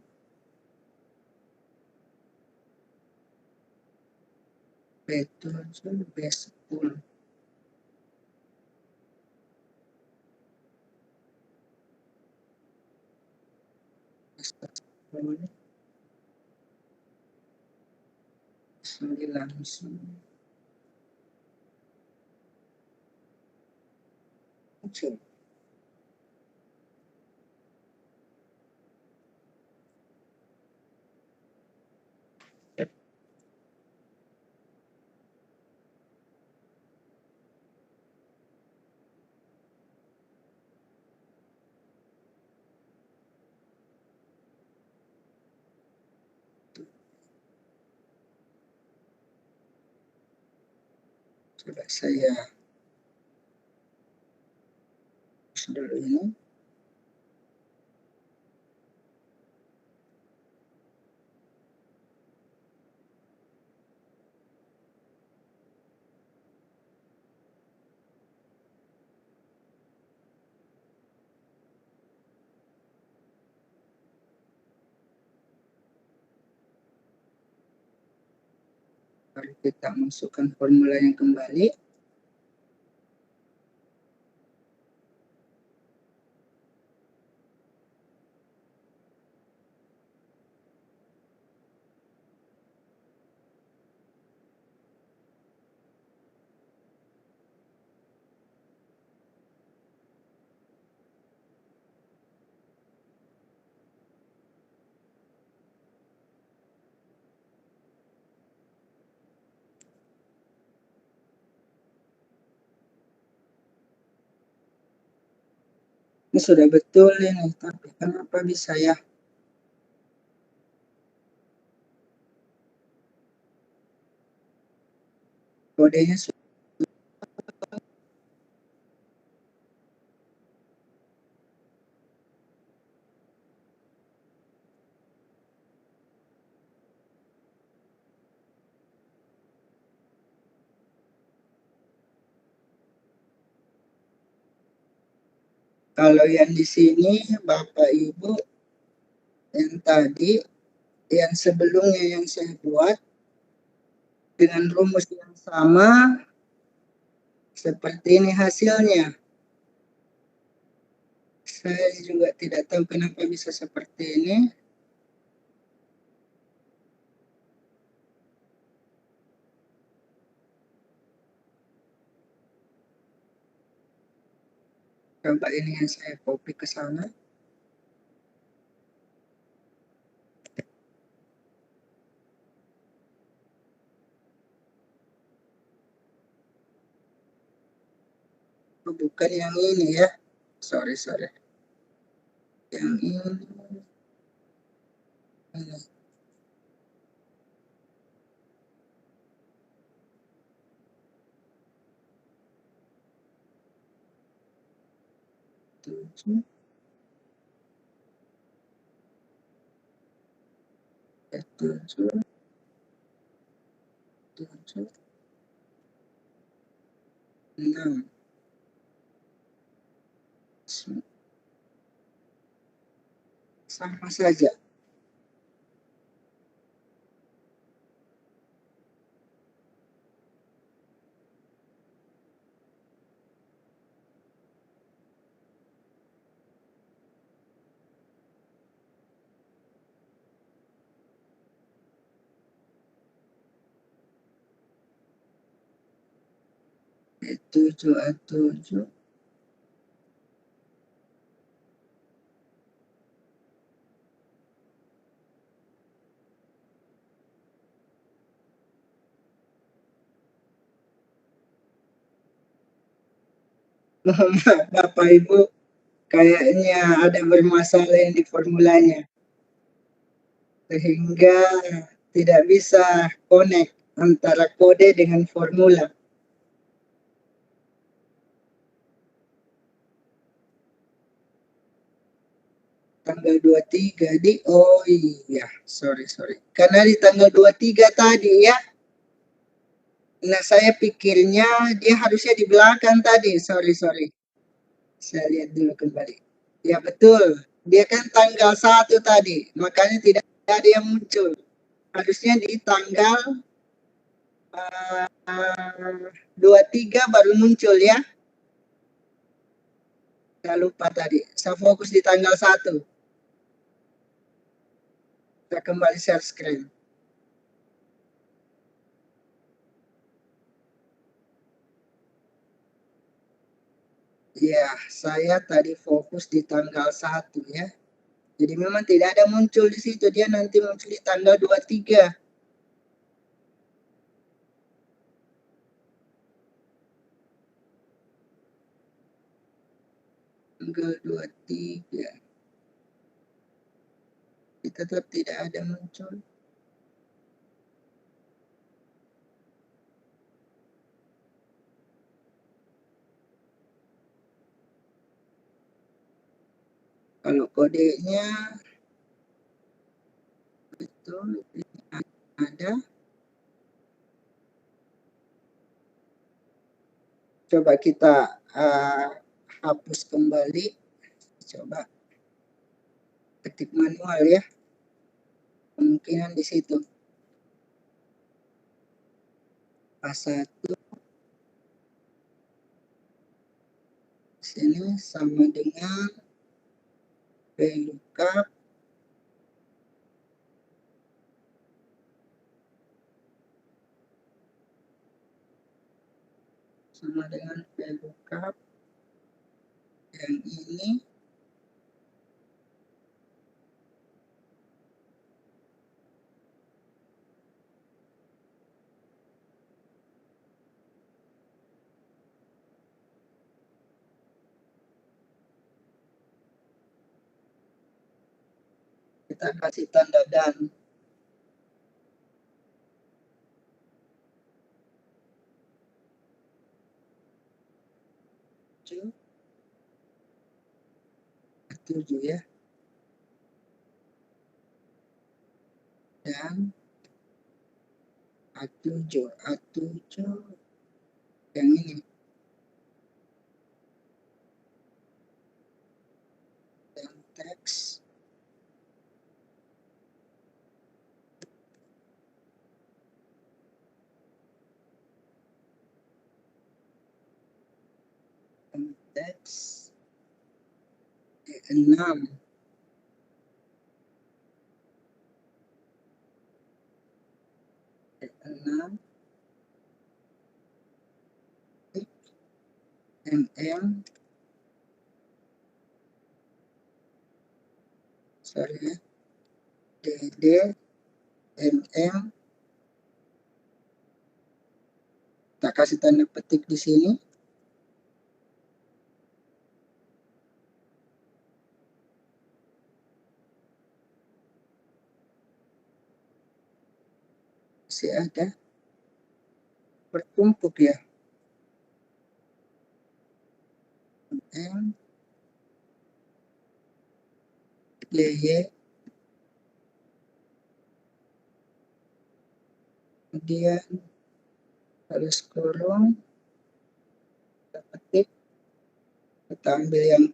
B7, B10. B10. 9. Muncul. Coba saya dulu ini. Lalu kita masukkan formula yang kembali. Ini sudah betul ini, tapi kenapa bisa ya? Kodenya kalau yang di sini Bapak Ibu yang tadi, yang sebelumnya yang saya buat dengan rumus yang sama, seperti ini hasilnya. Saya juga tidak tahu kenapa bisa seperti ini. Coba ini yang saya copy ke sana. Oh, bukan yang ini ya. Sorry. Yang ini. Tujuh. Tujuh. 6. Sama saja. A7. Bapak Ibu kayaknya ada bermasalah yang di formulanya. Sehingga tidak bisa connect antara kode dengan formula. Tanggal 23 oh iya, sorry. Karena di tanggal 23 tadi ya. Nah, saya pikirnya dia harusnya di belakang tadi. Sorry. Saya lihat dulu kembali. Ya betul, dia kan tanggal 1 tadi, makanya tidak ada yang muncul. Harusnya di tanggal 23 baru muncul ya. Saya lupa tadi, saya fokus di tanggal 1. Saya kembali share screen. Ya, saya tadi fokus di tanggal 1 ya. Jadi memang tidak ada muncul di situ, dia nanti muncul di tanggal 23. Tanggal 23. Tetap tidak ada muncul. Kalau kodenya betul ada. Coba kita hapus kembali. Coba ketik manual ya. Kemungkinan di situ. A1 sini sama dengan VLOOKUP sama dengan VLOOKUP yang ini Kita kasih tanda dan. Tujuh ya. Dan A7 yang ini. Dan teks. Dan teks. 6. Sorry ya, DD MM, kita kasih tanda petik di sini. Masih ada bertumpuk ya. M YY, kemudian harus kurung, kita petik, kita ambil yang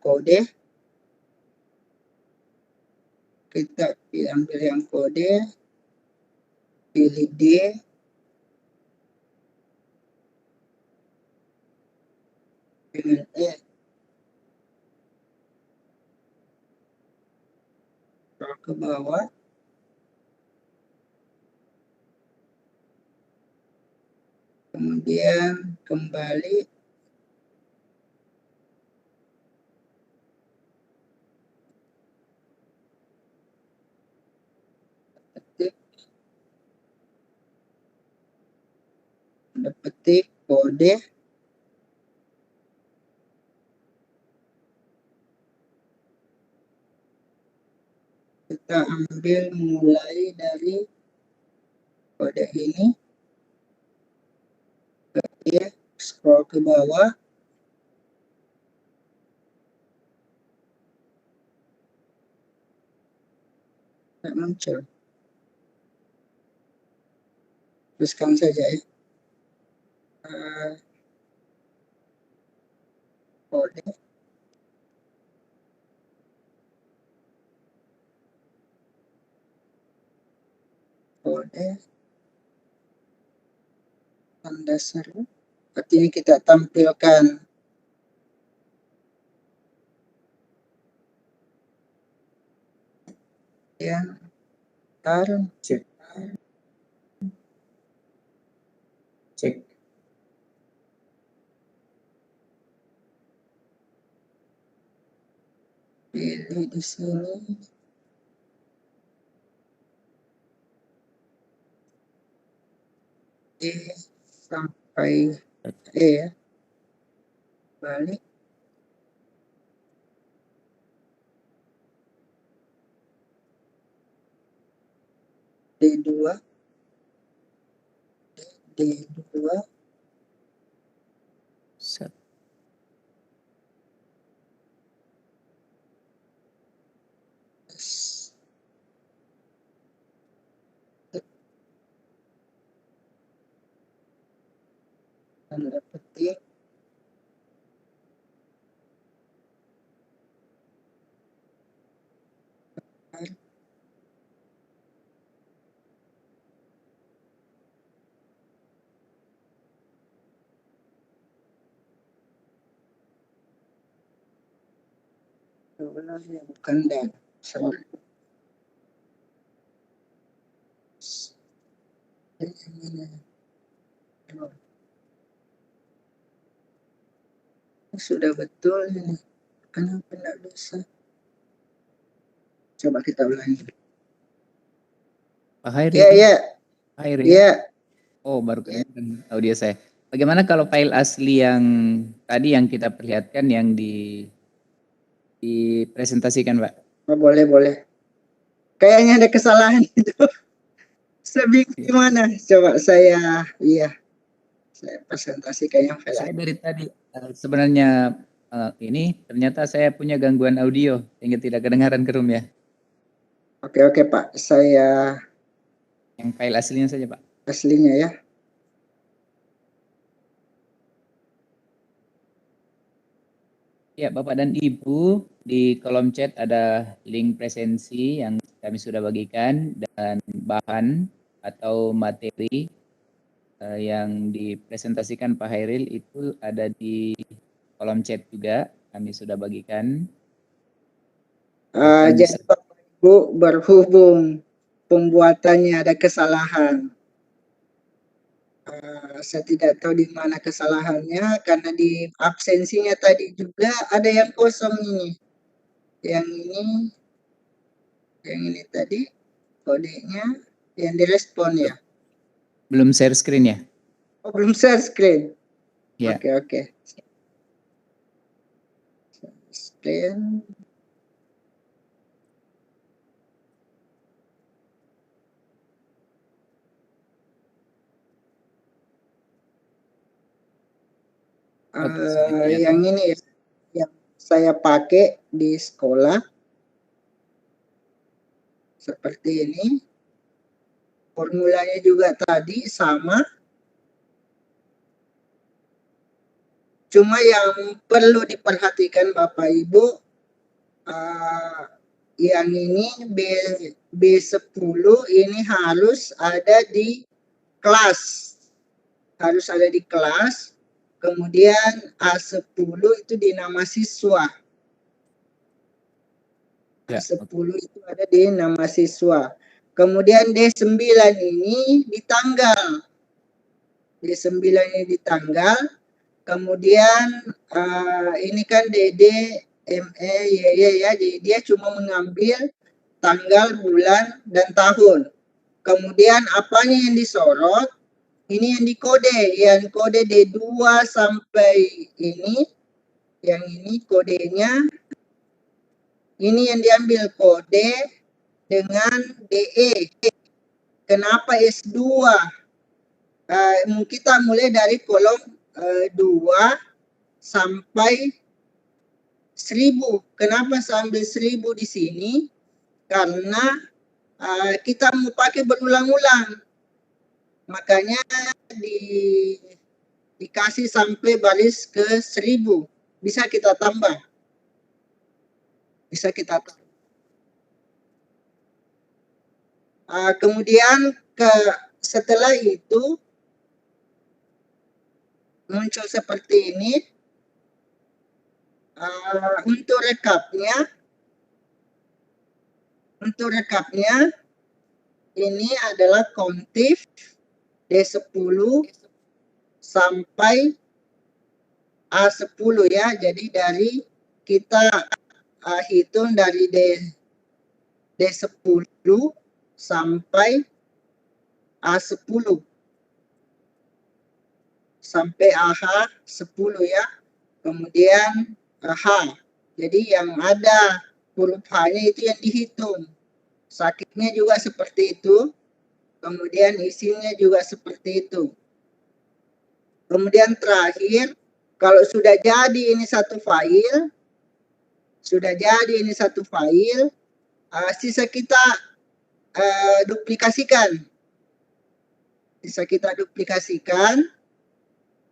kode, pilih D, dengan E, scroll ke bawah, kemudian kembali petik kode, kita ambil mulai dari kode ini, kemudian scroll ke bawah, tidak muncul. Teruskan saja ya. Kode, tanda seru. Artinya kita tampilkan yang taruh. Cek. Pilih di sini. E sampai E ya. Balik. D2. Set. Tanda petik. Sebenarnya bukan dan. Sorry. Sudah betul ini. Kenapa tidak bisa? Coba kita ulangi. Pak Hairi. Iya. Hairi. Iya. Oh, baru kedengaran audio saya. Bagaimana kalau file asli yang tadi yang kita perlihatkan yang dipresentasikan, Pak? Oh, boleh. Kayaknya ada kesalahan itu. Saya bingung gimana. Coba saya presentasikan yang file. Saya dari tadi sebenarnya ini ternyata saya punya gangguan audio sehingga tidak kedengaran ke room ya. Oke Pak, saya Yang file aslinya saja Pak. aslinya ya. Ya Bapak dan Ibu, di kolom chat ada link presensi yang kami sudah bagikan dan bahan atau materi yang dipresentasikan Pak Hairil itu ada di kolom chat juga, kami sudah bagikan. Jadi Bapak Ibu berhubung pembuatannya ada kesalahan. Saya tidak tahu di mana kesalahannya karena di absensinya tadi juga ada yang kosong ini. Yang ini tadi kodenya yang direspon ya. Belum share screen ya? Oh, belum share screen. Ya. Oke. Screen. Yang ini ya, yang saya pakai di sekolah seperti ini. Formulanya juga tadi sama. Cuma yang perlu diperhatikan Bapak Ibu, yang ini B10 ini harus ada di kelas. Harus ada di kelas. Kemudian A10 itu di nama siswa. A10 itu ada di nama siswa. Kemudian D9 ini di tanggal. D9 ini di tanggal. Kemudian ini kan DD, ME, YY ya. Jadi dia cuma mengambil tanggal, bulan, dan tahun. Kemudian apanya yang disorot? Ini yang dikode, yang kode D2 sampai ini. Yang ini kodenya. Ini yang diambil kode dengan DE. Kenapa S2? Kita mulai dari kolom 2 sampai 1000. Kenapa sampai 1000 di sini? Karena kita mau pakai berulang-ulang. Makanya dikasih sampai baris ke 1000. Bisa kita tambah. Kemudian setelah itu muncul seperti ini. Untuk rekapnya ini adalah kontif D10 sampai A10 ya. Jadi dari kita hitung dari D10 sampai A10 sampai AH10 ya. Kemudian H. Jadi yang ada huruf H-nya itu yang dihitung. Sakitnya juga seperti itu. Kemudian isinya juga seperti itu. Kemudian terakhir, kalau sudah jadi ini satu file, sisa kita duplikasikan.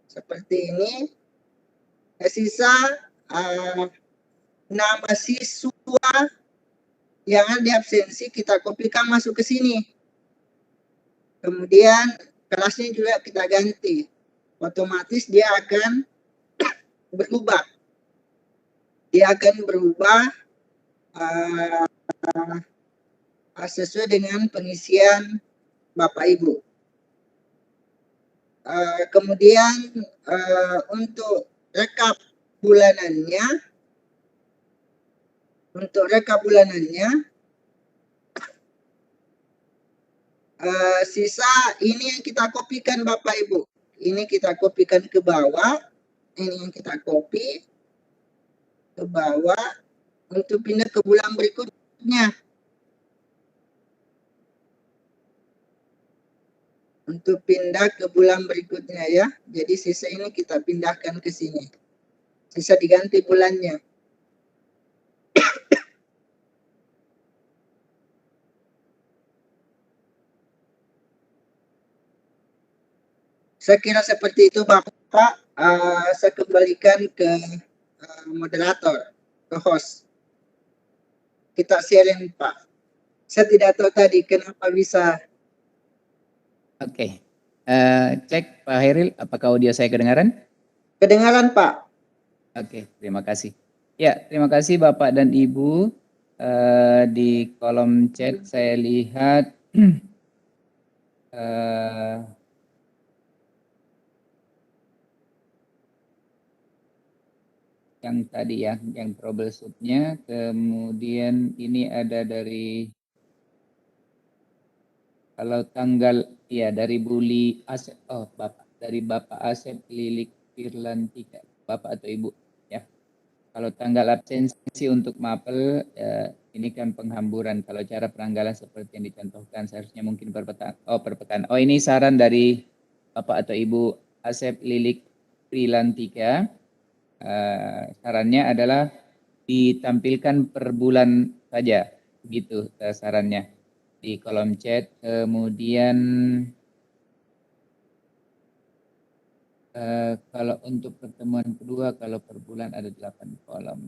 Seperti ini. Sisa nama siswa yang ada absensi kita kopikan masuk ke sini. Kemudian kelasnya juga kita ganti. Otomatis dia akan berubah. Sesuai dengan pengisian Bapak Ibu. Kemudian untuk rekap bulanannya, sisa ini yang kita kopikan Bapak Ibu. Ini kita kopikan ke bawah. Ini yang kita copy ke bawah untuk pindah ke bulan berikutnya. untuk pindah ke bulan berikutnya ya. Jadi sisa ini kita pindahkan ke sini. Sisa diganti bulannya. Saya kira seperti itu Bapak. Saya kembalikan ke moderator, ke host. Kita sharing Pak. Saya tidak tahu tadi kenapa bisa. Oke. Cek Pak Hairil, apakah audio saya kedengaran? Kedengaran Pak. Oke, terima kasih. Ya, terima kasih Bapak dan Ibu. Di kolom chat saya lihat yang tadi ya, yang troubleshootnya. Kemudian ini ada dari kalau tanggal ya dari Buli Asep, dari Bapak Asep Lilik Firlantika, Bapak atau Ibu ya. Kalau tanggal absensi untuk mapel ini kan penghamburan. Kalau cara penanggalan seperti yang dicontohkan seharusnya mungkin per pekan. Oh, ini saran dari Bapak atau Ibu Asep Lilik Firlantika. Sarannya adalah ditampilkan per bulan saja, begitu sarannya di kolom chat. Kemudian kalau untuk pertemuan kedua, kalau per bulan ada 8 kolom.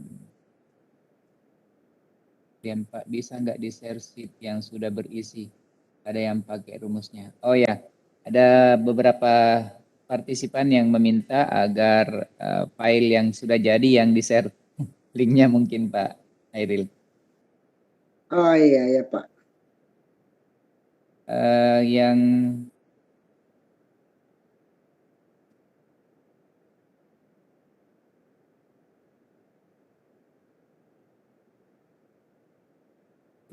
Kemudian Pak, bisa nggak di-share sheet yang sudah berisi? Ada yang pakai rumusnya. Oh ya, ada beberapa partisipan yang meminta agar file yang sudah jadi yang di-share. Linknya mungkin Pak Hairil. Oh iya Pak. Yang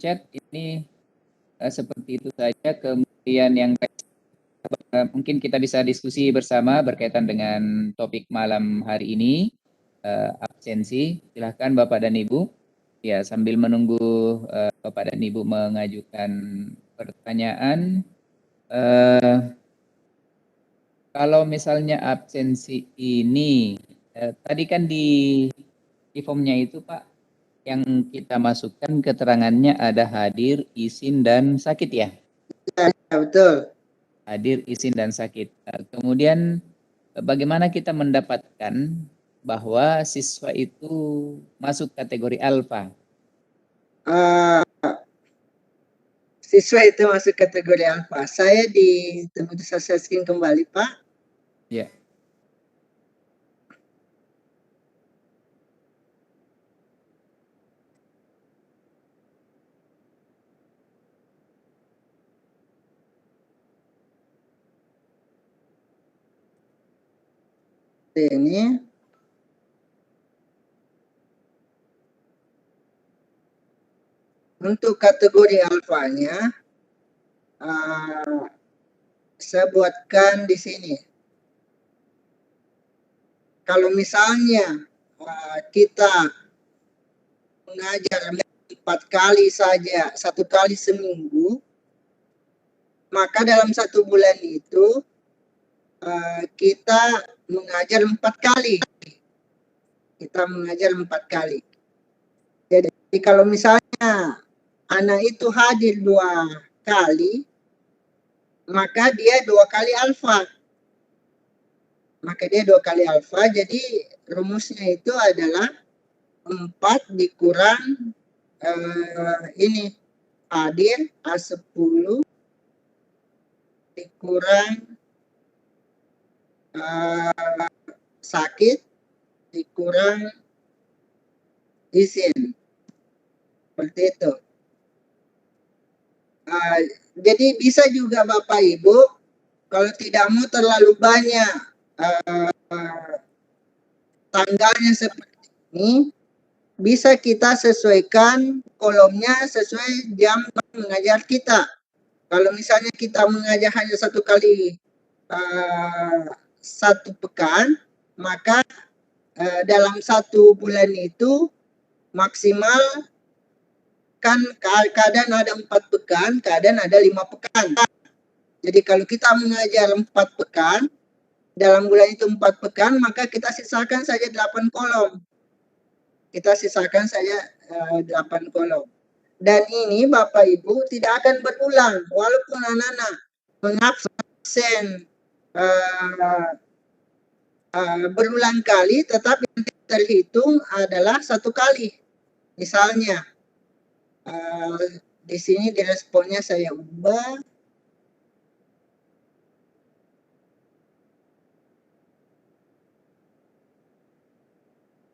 chat ini seperti itu saja. Kemudian yang mungkin kita bisa diskusi bersama berkaitan dengan topik malam hari ini, absensi. Silahkan Bapak dan Ibu. Ya, sambil menunggu Bapak dan Ibu mengajukan pertanyaan. Kalau misalnya absensi ini, tadi kan di formnya itu Pak, yang kita masukkan keterangannya ada hadir, izin, dan sakit ya? Ya, betul. Hadir, izin, dan sakit. Kemudian bagaimana kita mendapatkan bahwa siswa itu masuk kategori alfa? Siswa itu masuk kategori alfa. Saya saya screen kembali Pak. Ya. Ini untuk kategori alfanya saya buatkan di sini. Kalau misalnya kita mengajar 4 kali saja, 1 kali seminggu, maka dalam 1 bulan itu kita mengajar 4 kali. Kita mengajar 4 kali. Jadi kalau misalnya anak itu hadir 2 kali, maka dia 2 kali alfa. Maka dia 2 kali alfa, jadi rumusnya itu adalah 4 dikurang ini hadir A10 dikurang sakit dikurang izin. Seperti itu. Jadi bisa juga Bapak Ibu, kalau tidak mau terlalu banyak tanggalnya seperti ini, bisa kita sesuaikan kolomnya sesuai jam mengajar kita. Kalau misalnya kita mengajar hanya 1 kali 1 pekan, maka dalam 1 bulan itu maksimal kan kadang ada 4 pekan, kadang ada 5 pekan. Jadi kalau kita mengajar 4 pekan, dalam bulan itu 4 pekan, maka kita sisakan saja 8 kolom. Kita sisakan saja 8 kolom. Dan ini Bapak Ibu tidak akan berulang, walaupun anak-anak mengabsen berulang kali, tetap yang terhitung adalah 1 kali. Misalnya, di sini di responnya saya ubah.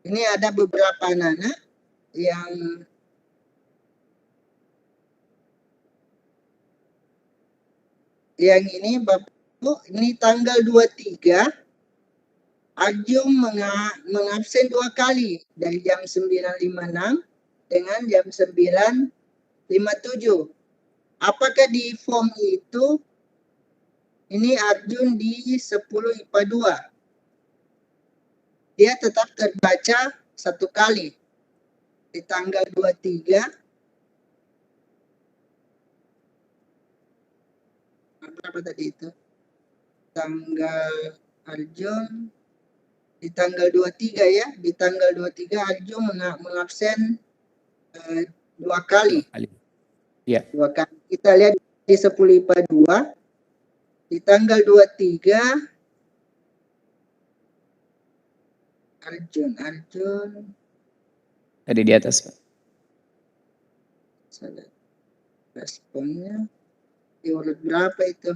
Ini ada beberapa anak-anak yang ini Bapak Ibu, ini tanggal 23 Arjum mengabsen 2 kali dari jam 9.56 dengan jam 9.57. Apakah di form itu ini Arjun di 10 IPA 2? Dia tetap terbaca 1 kali di tanggal 23. Berapa tadi itu? Tanggal Arjun di tanggal 23 ya. Di tanggal 23 Arjun mengabsen 2 kali. Ya. 2 kali. Kita lihat di 10 IPA 2 di tanggal 23 Arjun tadi di atas, Pak. Responnya di urut berapa itu?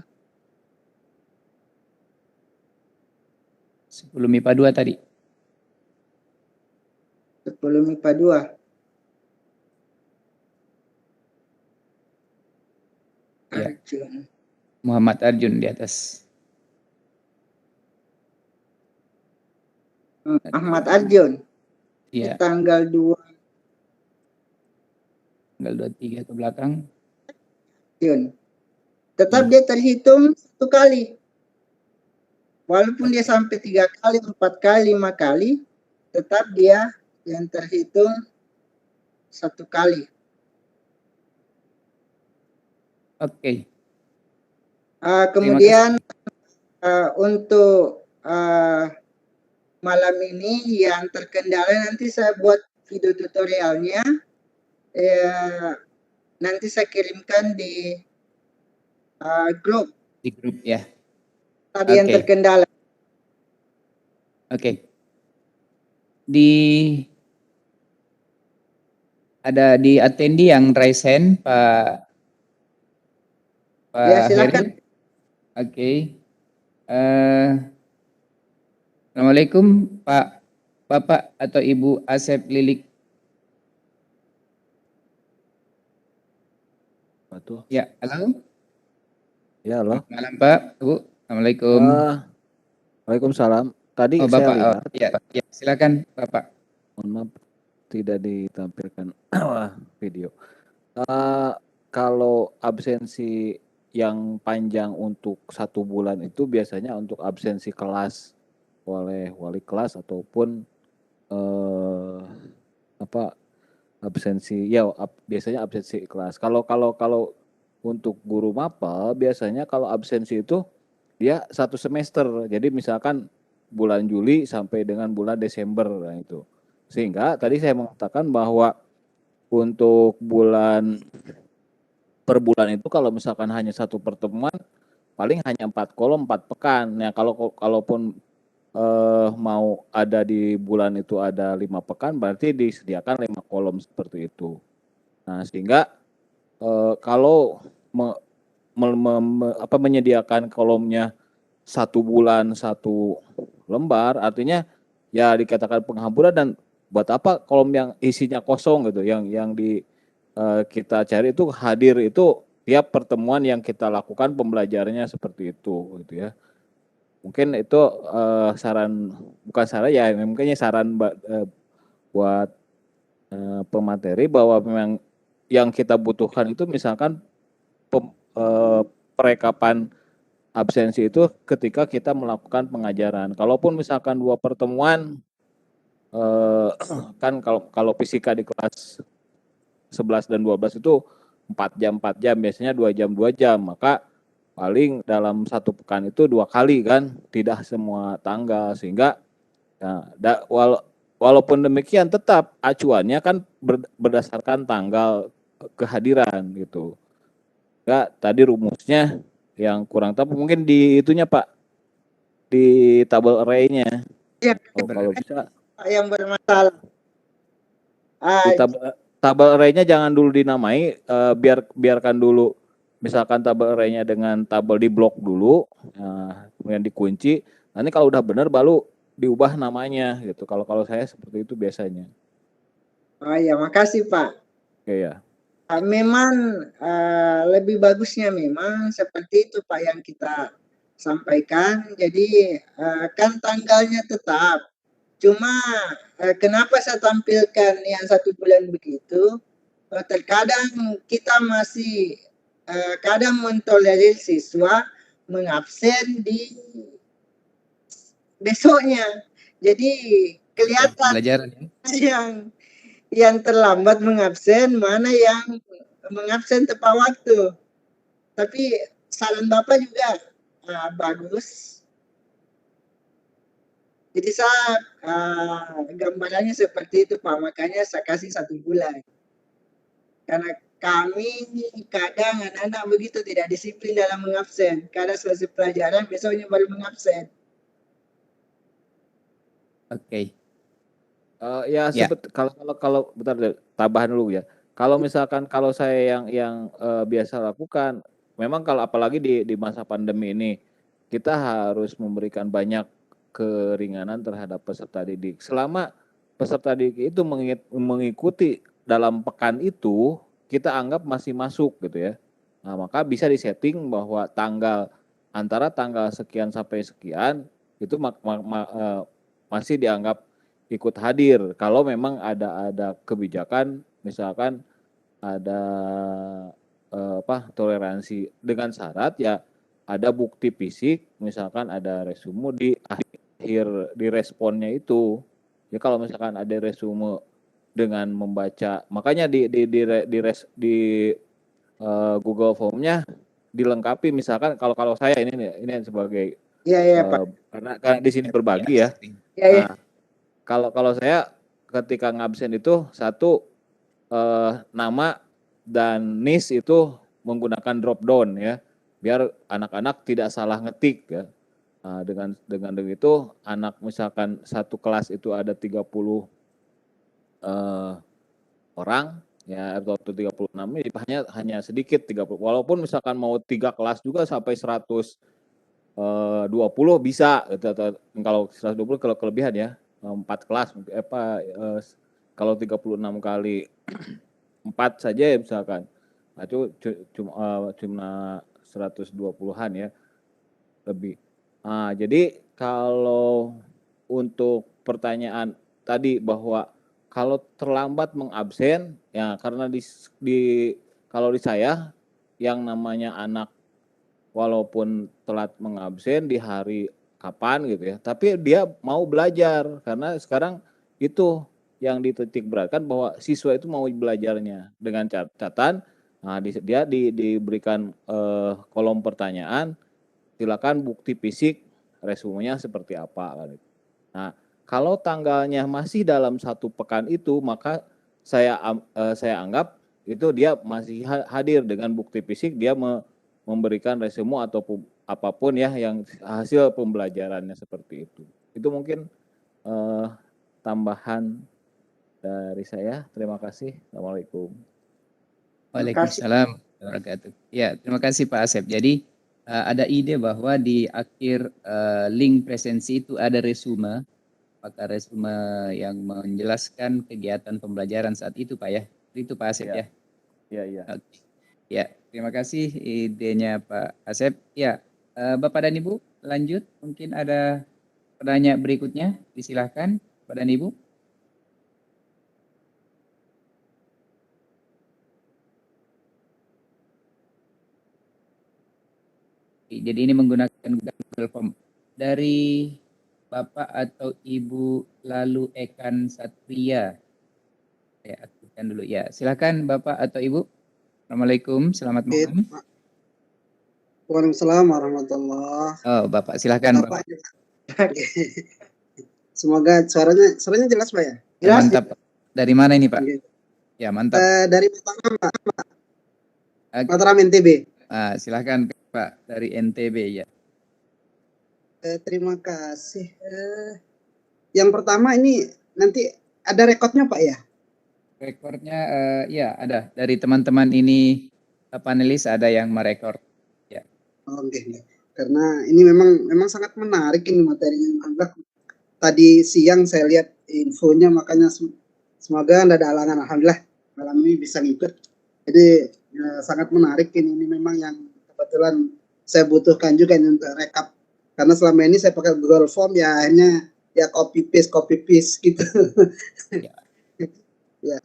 10 MIPA 2 tadi. 10 MIPA 2. Ya. Arjun. Muhammad Arjun di atas. Ahmad Arjun. Iya. Di tanggal 2. Tanggal 23 ke belakang. Arjun. Tetap dia terhitung 1 kali. Walaupun dia sampai 3 kali, 4 kali, 5 kali, tetap dia yang terhitung 1 kali. Oke. Kemudian untuk malam ini yang terkendala nanti saya buat video tutorialnya. Nanti saya kirimkan di grup. Di grup ya. Tadi yang terkendala. Oke. Ada di attendee yang raise hand, Pak Ya, silakan. Heri. Oke. Assalamualaikum Pak Bapak atau Ibu Asep Lilik. Ya, halo. Ya, halo. Selamat malam Pak, Bu. Assalamualaikum. Waalaikumsalam. Tadi Oh, saya Bapak, lihat. Ya, silakan Bapak. Mohon maaf tidak ditampilkan video. Kalau absensi yang panjang untuk 1 bulan itu biasanya untuk absensi kelas oleh wali kelas ataupun biasanya absensi kelas. Kalau untuk guru mapel biasanya kalau absensi itu dia 1 semester. Jadi misalkan bulan Juli sampai dengan bulan Desember, nah itu. Sehingga tadi saya mengatakan bahwa untuk per bulan itu kalau misalkan hanya 1 pertemuan paling hanya 4 kolom 4 pekan. Nah, kalaupun mau ada di bulan itu ada 5 pekan berarti disediakan 5 kolom seperti itu. Nah, sehingga kalau menyediakan kolomnya 1 bulan 1 lembar artinya ya dikatakan penghamburan, dan buat apa kolom yang isinya kosong gitu, yang kita cari itu hadir itu tiap pertemuan yang kita lakukan pembelajarannya seperti itu gitu ya. Mungkin itu bukan saran ya, mungkin saran buat pemateri bahwa memang yang kita butuhkan itu misalkan perekapan absensi itu ketika kita melakukan pengajaran. Kalaupun misalkan 2 pertemuan, kan kalau fisika di kelas 11 dan 12 itu 4 jam, biasanya 2 jam, maka paling dalam satu pekan itu 2 kali kan, tidak semua tanggal sehingga ya, walaupun demikian tetap acuannya kan berdasarkan tanggal kehadiran gitu. Enggak, tadi rumusnya yang kurang tepat mungkin di itunya Pak, di tabel array-nya. Ya, Kalau bisa yang bermasalah. di tabel array-nya jangan dulu dinamai, biarkan dulu misalkan tabel array-nya dengan tabel di blok dulu, kemudian dikunci. Nanti kalau udah benar baru diubah namanya gitu. Kalau saya seperti itu biasanya. Oh ya, makasih Pak. Oke ya. Memang lebih bagusnya memang seperti itu Pak yang kita sampaikan. Jadi kan tanggalnya tetap. Cuma kenapa saya tampilkan yang 1 bulan begitu? Terkadang kita masih kadang mentolerir siswa mengabsen di besoknya. Jadi kelihatan Pelajaran ya. yang terlambat mengabsen, mana yang mengabsen tepat waktu. Tapi saran Bapak juga bagus. Jadi saya gambarannya seperti itu Pak, makanya saya kasih 1 bulan. Karena kami kadang anak-anak begitu tidak disiplin dalam mengabsen. Kadang selesai pelajaran besoknya baru mengabsen. Oke. Ya Ya. kalau bentar deh, tambahan dulu ya. Kalau misalkan kalau saya yang biasa lakukan, memang kalau apalagi di masa pandemi ini, kita harus memberikan banyak keringanan terhadap peserta didik. Selama peserta didik itu mengikuti dalam pekan itu, kita anggap masih masuk gitu ya. Nah, maka bisa disetting bahwa antara tanggal sekian sampai sekian itu masih dianggap ikut hadir. Kalau memang ada kebijakan, misalkan ada toleransi dengan syarat ya ada bukti fisik, misalkan ada resume di akhir di responnya itu. Ya kalau misalkan ada resume dengan membaca, makanya di Google Form-nya dilengkapi, misalkan kalau saya ini sebagai Pak. karena di sini berbagi ya. Nah, kalau saya ketika ngabsen itu satu nama dan NIS itu menggunakan drop down ya, biar anak-anak tidak salah ngetik ya. Nah, dengan begitu anak misalkan satu kelas itu ada 30 orang ya atau 36 ini hanya sedikit 30, walaupun misalkan mau 3 kelas juga sampai 120 bisa gitu, atau kalau 120 kalau kelebihan ya 4 kelas kalau 36 kali 4 saja ya misalkan, nah itu cuma 120-an ya lebih. Nah, jadi kalau untuk pertanyaan tadi bahwa kalau terlambat mengabsen ya karena kalau di saya yang namanya anak walaupun telat mengabsen di hari kapan gitu ya, tapi dia mau belajar karena sekarang itu yang dititik beratkan bahwa siswa itu mau belajarnya dengan catatan. Nah, dia diberikan kolom pertanyaan, silakan bukti fisik resumenya seperti apa. Nah, kalau tanggalnya masih dalam 1 pekan itu, maka saya anggap itu dia masih hadir dengan bukti fisik, dia memberikan resume ataupun apapun ya yang hasil pembelajarannya seperti itu. Itu mungkin tambahan dari saya. Terima kasih. Assalamualaikum. Waalaikumsalam warahmatullahi wabarakatuh. Ya, terima kasih Pak Asep. Jadi ada ide bahwa di akhir link presensi itu ada resume, apakah resume yang menjelaskan kegiatan pembelajaran saat itu Pak ya? Itu Pak Asep ya? Iya. Oke. Ya, terima kasih idenya Pak Asep. Ya, Bapak dan Ibu lanjut, mungkin ada pertanyaan berikutnya, disilahkan Bapak dan Ibu. Jadi ini menggunakan Google Form. Dari Bapak atau Ibu Lalu Ekan Satria. Saya aktifkan dulu ya. Silakan Bapak atau Ibu. Assalamualaikum, selamat malam. Waalaikumsalam warahmatullah. Oh, Bapak silakan Bapak, Bapak. semoga suaranya jelas Pak ya? Jelas. Mantap. Dari mana ini Pak? Oke. Ya, mantap. Dari Mataram Pak, Oke. Mataram NTB. Silakan Pak dari NTB ya. Terima kasih. Yang pertama ini nanti ada rekodnya Pak ya? Rekornya ya ada dari teman-teman ini panelis ada yang merekord. Ya. Oke. Karena ini memang sangat menarik ini materinya. Tadi siang saya lihat infonya, makanya semoga tidak ada halangan. Alhamdulillah malam ini bisa ngikut. Jadi sangat menarik ini memang yang kebetulan saya butuhkan juga ini untuk rekap. Karena selama ini saya pakai Google Form ya akhirnya ya copy paste gitu. Ya. Ya.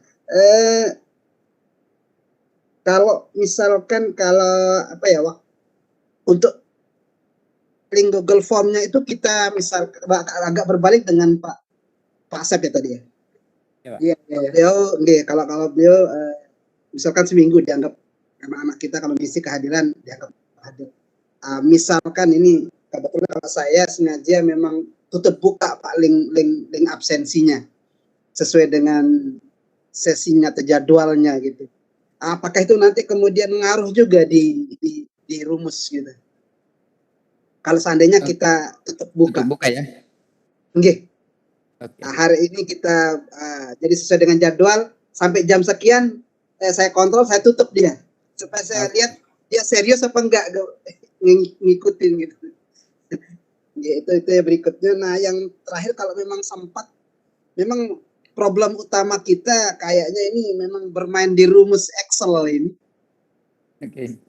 Kalau misalkan apa ya, untuk link Google Form-nya itu kita misal agak berbalik dengan Pak Asep ya tadi ya. Iya, beliau kalau beliau misalkan seminggu dianggap anak-anak kita kalau ngisi kehadiran dianggap hadir. Misalkan ini kebetulan kalau saya sengaja memang tutup buka Pak link absensinya sesuai dengan sesinya atau jadwalnya gitu. Apakah itu nanti kemudian ngaruh juga di rumus gitu? Kalau seandainya kita tutup buka. Tutup buka ya. Oke. Okay. Nah, hari ini kita jadi sesuai dengan jadwal sampai jam sekian saya kontrol, saya tutup dia supaya saya lihat dia serius apa enggak ngikutin gitu. Ya, itu ya berikutnya. Nah, yang terakhir kalau memang sempat, memang problem utama kita kayaknya ini memang bermain di rumus Excel ini. Oke.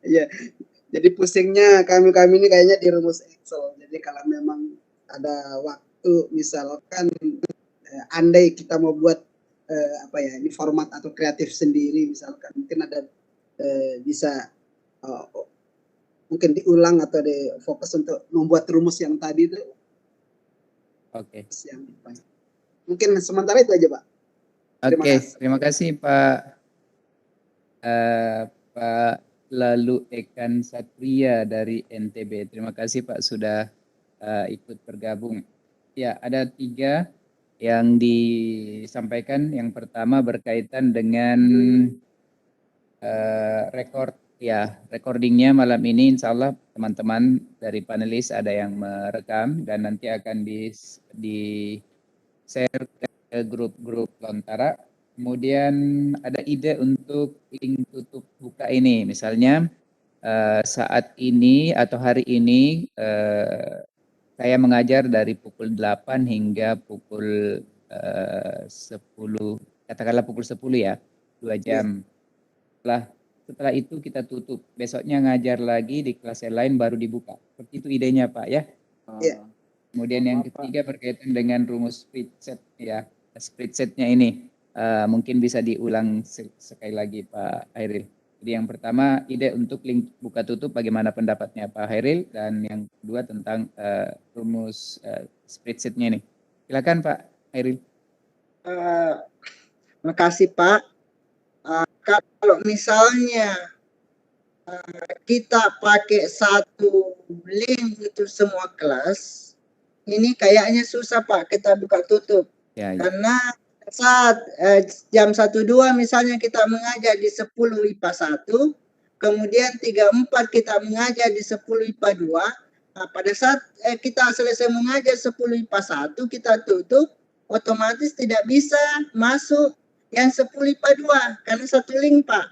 Ya, jadi pusingnya kami ini kayaknya di rumus Excel. Jadi kalau memang ada waktu misalkan andai kita mau buat apa ya, ini format atau kreatif sendiri misalkan, mungkin ada bisa mungkin diulang atau fokus untuk membuat rumus yang tadi itu. Oke. Mungkin sementara itu aja Pak. Oke, terima kasih Pak Pak Lalu Ekan Satria dari NTB. Terima kasih Pak sudah ikut bergabung. Ya, ada 3 yang disampaikan. Yang pertama berkaitan dengan recordingnya malam ini insya Allah teman-teman dari panelis ada yang merekam dan nanti akan di share ke grup-grup Lontara. Kemudian ada ide untuk link tutup buka ini, misalnya saat ini atau hari ini saya mengajar dari pukul 8 hingga pukul 10, katakanlah pukul 10 ya, 2 jam. Setelah itu kita tutup. Besoknya ngajar lagi di kelas yang lain baru dibuka. Seperti itu idenya Pak ya. Kemudian yang ketiga berkaitan dengan rumus split set ya. Split setnya ini mungkin bisa diulang sekali lagi Pak Hairil. Jadi yang pertama ide untuk link buka tutup bagaimana pendapatnya Pak Hairil, dan yang kedua tentang rumus split setnya ini. Silakan Pak Hairil. Terima kasih Pak. Kalau misalnya kita pakai satu link untuk semua kelas, ini kayaknya susah Pak kita buka tutup. Ya. Karena saat jam 1.2 misalnya kita mengajar di 10 IPA 1, kemudian 3.4 kita mengajar di 10 IPA 2, nah, pada saat kita selesai mengajar 10 IPA 1, kita tutup, otomatis tidak bisa masuk yang 10 IPA 2, karena satu link Pak.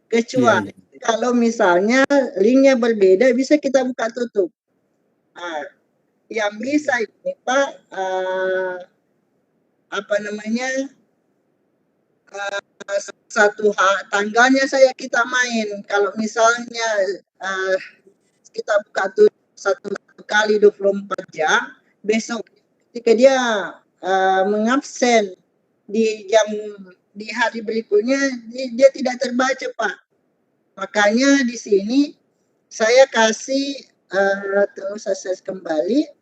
Kecuali kalau misalnya linknya berbeda, bisa kita buka tutup. Yang bisa ini Pak, apa namanya, satu tanggalnya saya kita main. Kalau misalnya kita buka tutup satu kali 24 jam, besok ketika dia mengabsen di hari berikutnya, dia tidak terbaca Pak. Makanya di sini saya kasih terus akses kembali.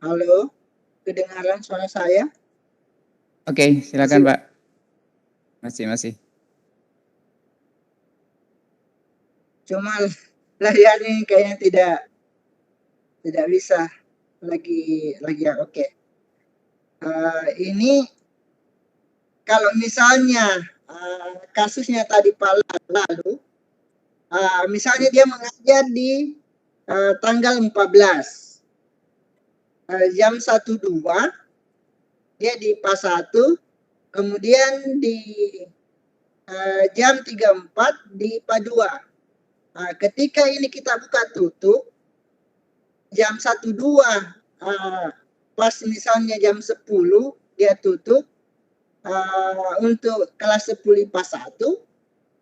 Halo, kedengaran suara saya? Oke, silakan Pak. Masih. Cuma layar ini kayaknya tidak bisa lagi ya, oke. Ini kalau misalnya kasusnya tadi Pak lalu, misalnya dia mengajar di tanggal 14 jam 1.2 dia di PAS 1, kemudian di jam 3.4 di PAS 2. Ketika ini kita buka tutup jam 1.2 pas misalnya jam 10 dia tutup untuk kelas 10 PAS 1,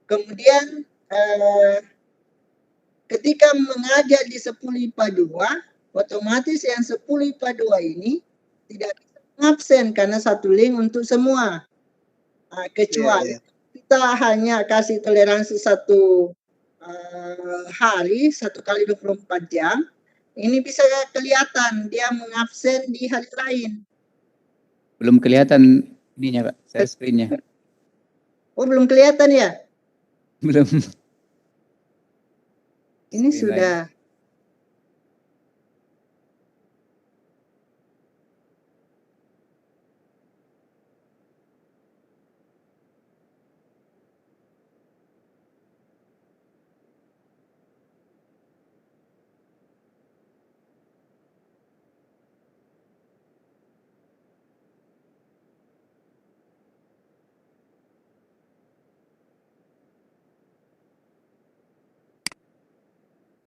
kemudian ketika mengajar di 10 IPA 2, otomatis yang 10 IPA 2 ini tidak bisa mengabsen karena satu link untuk semua. Kecuali kita hanya kasih toleransi satu hari, 1 kali 24 jam, ini bisa kelihatan dia mengabsen di hari lain. Belum kelihatan ininya Pak, share screen-nya. Oh, belum kelihatan ya? Belum. Ini Screen sudah lain.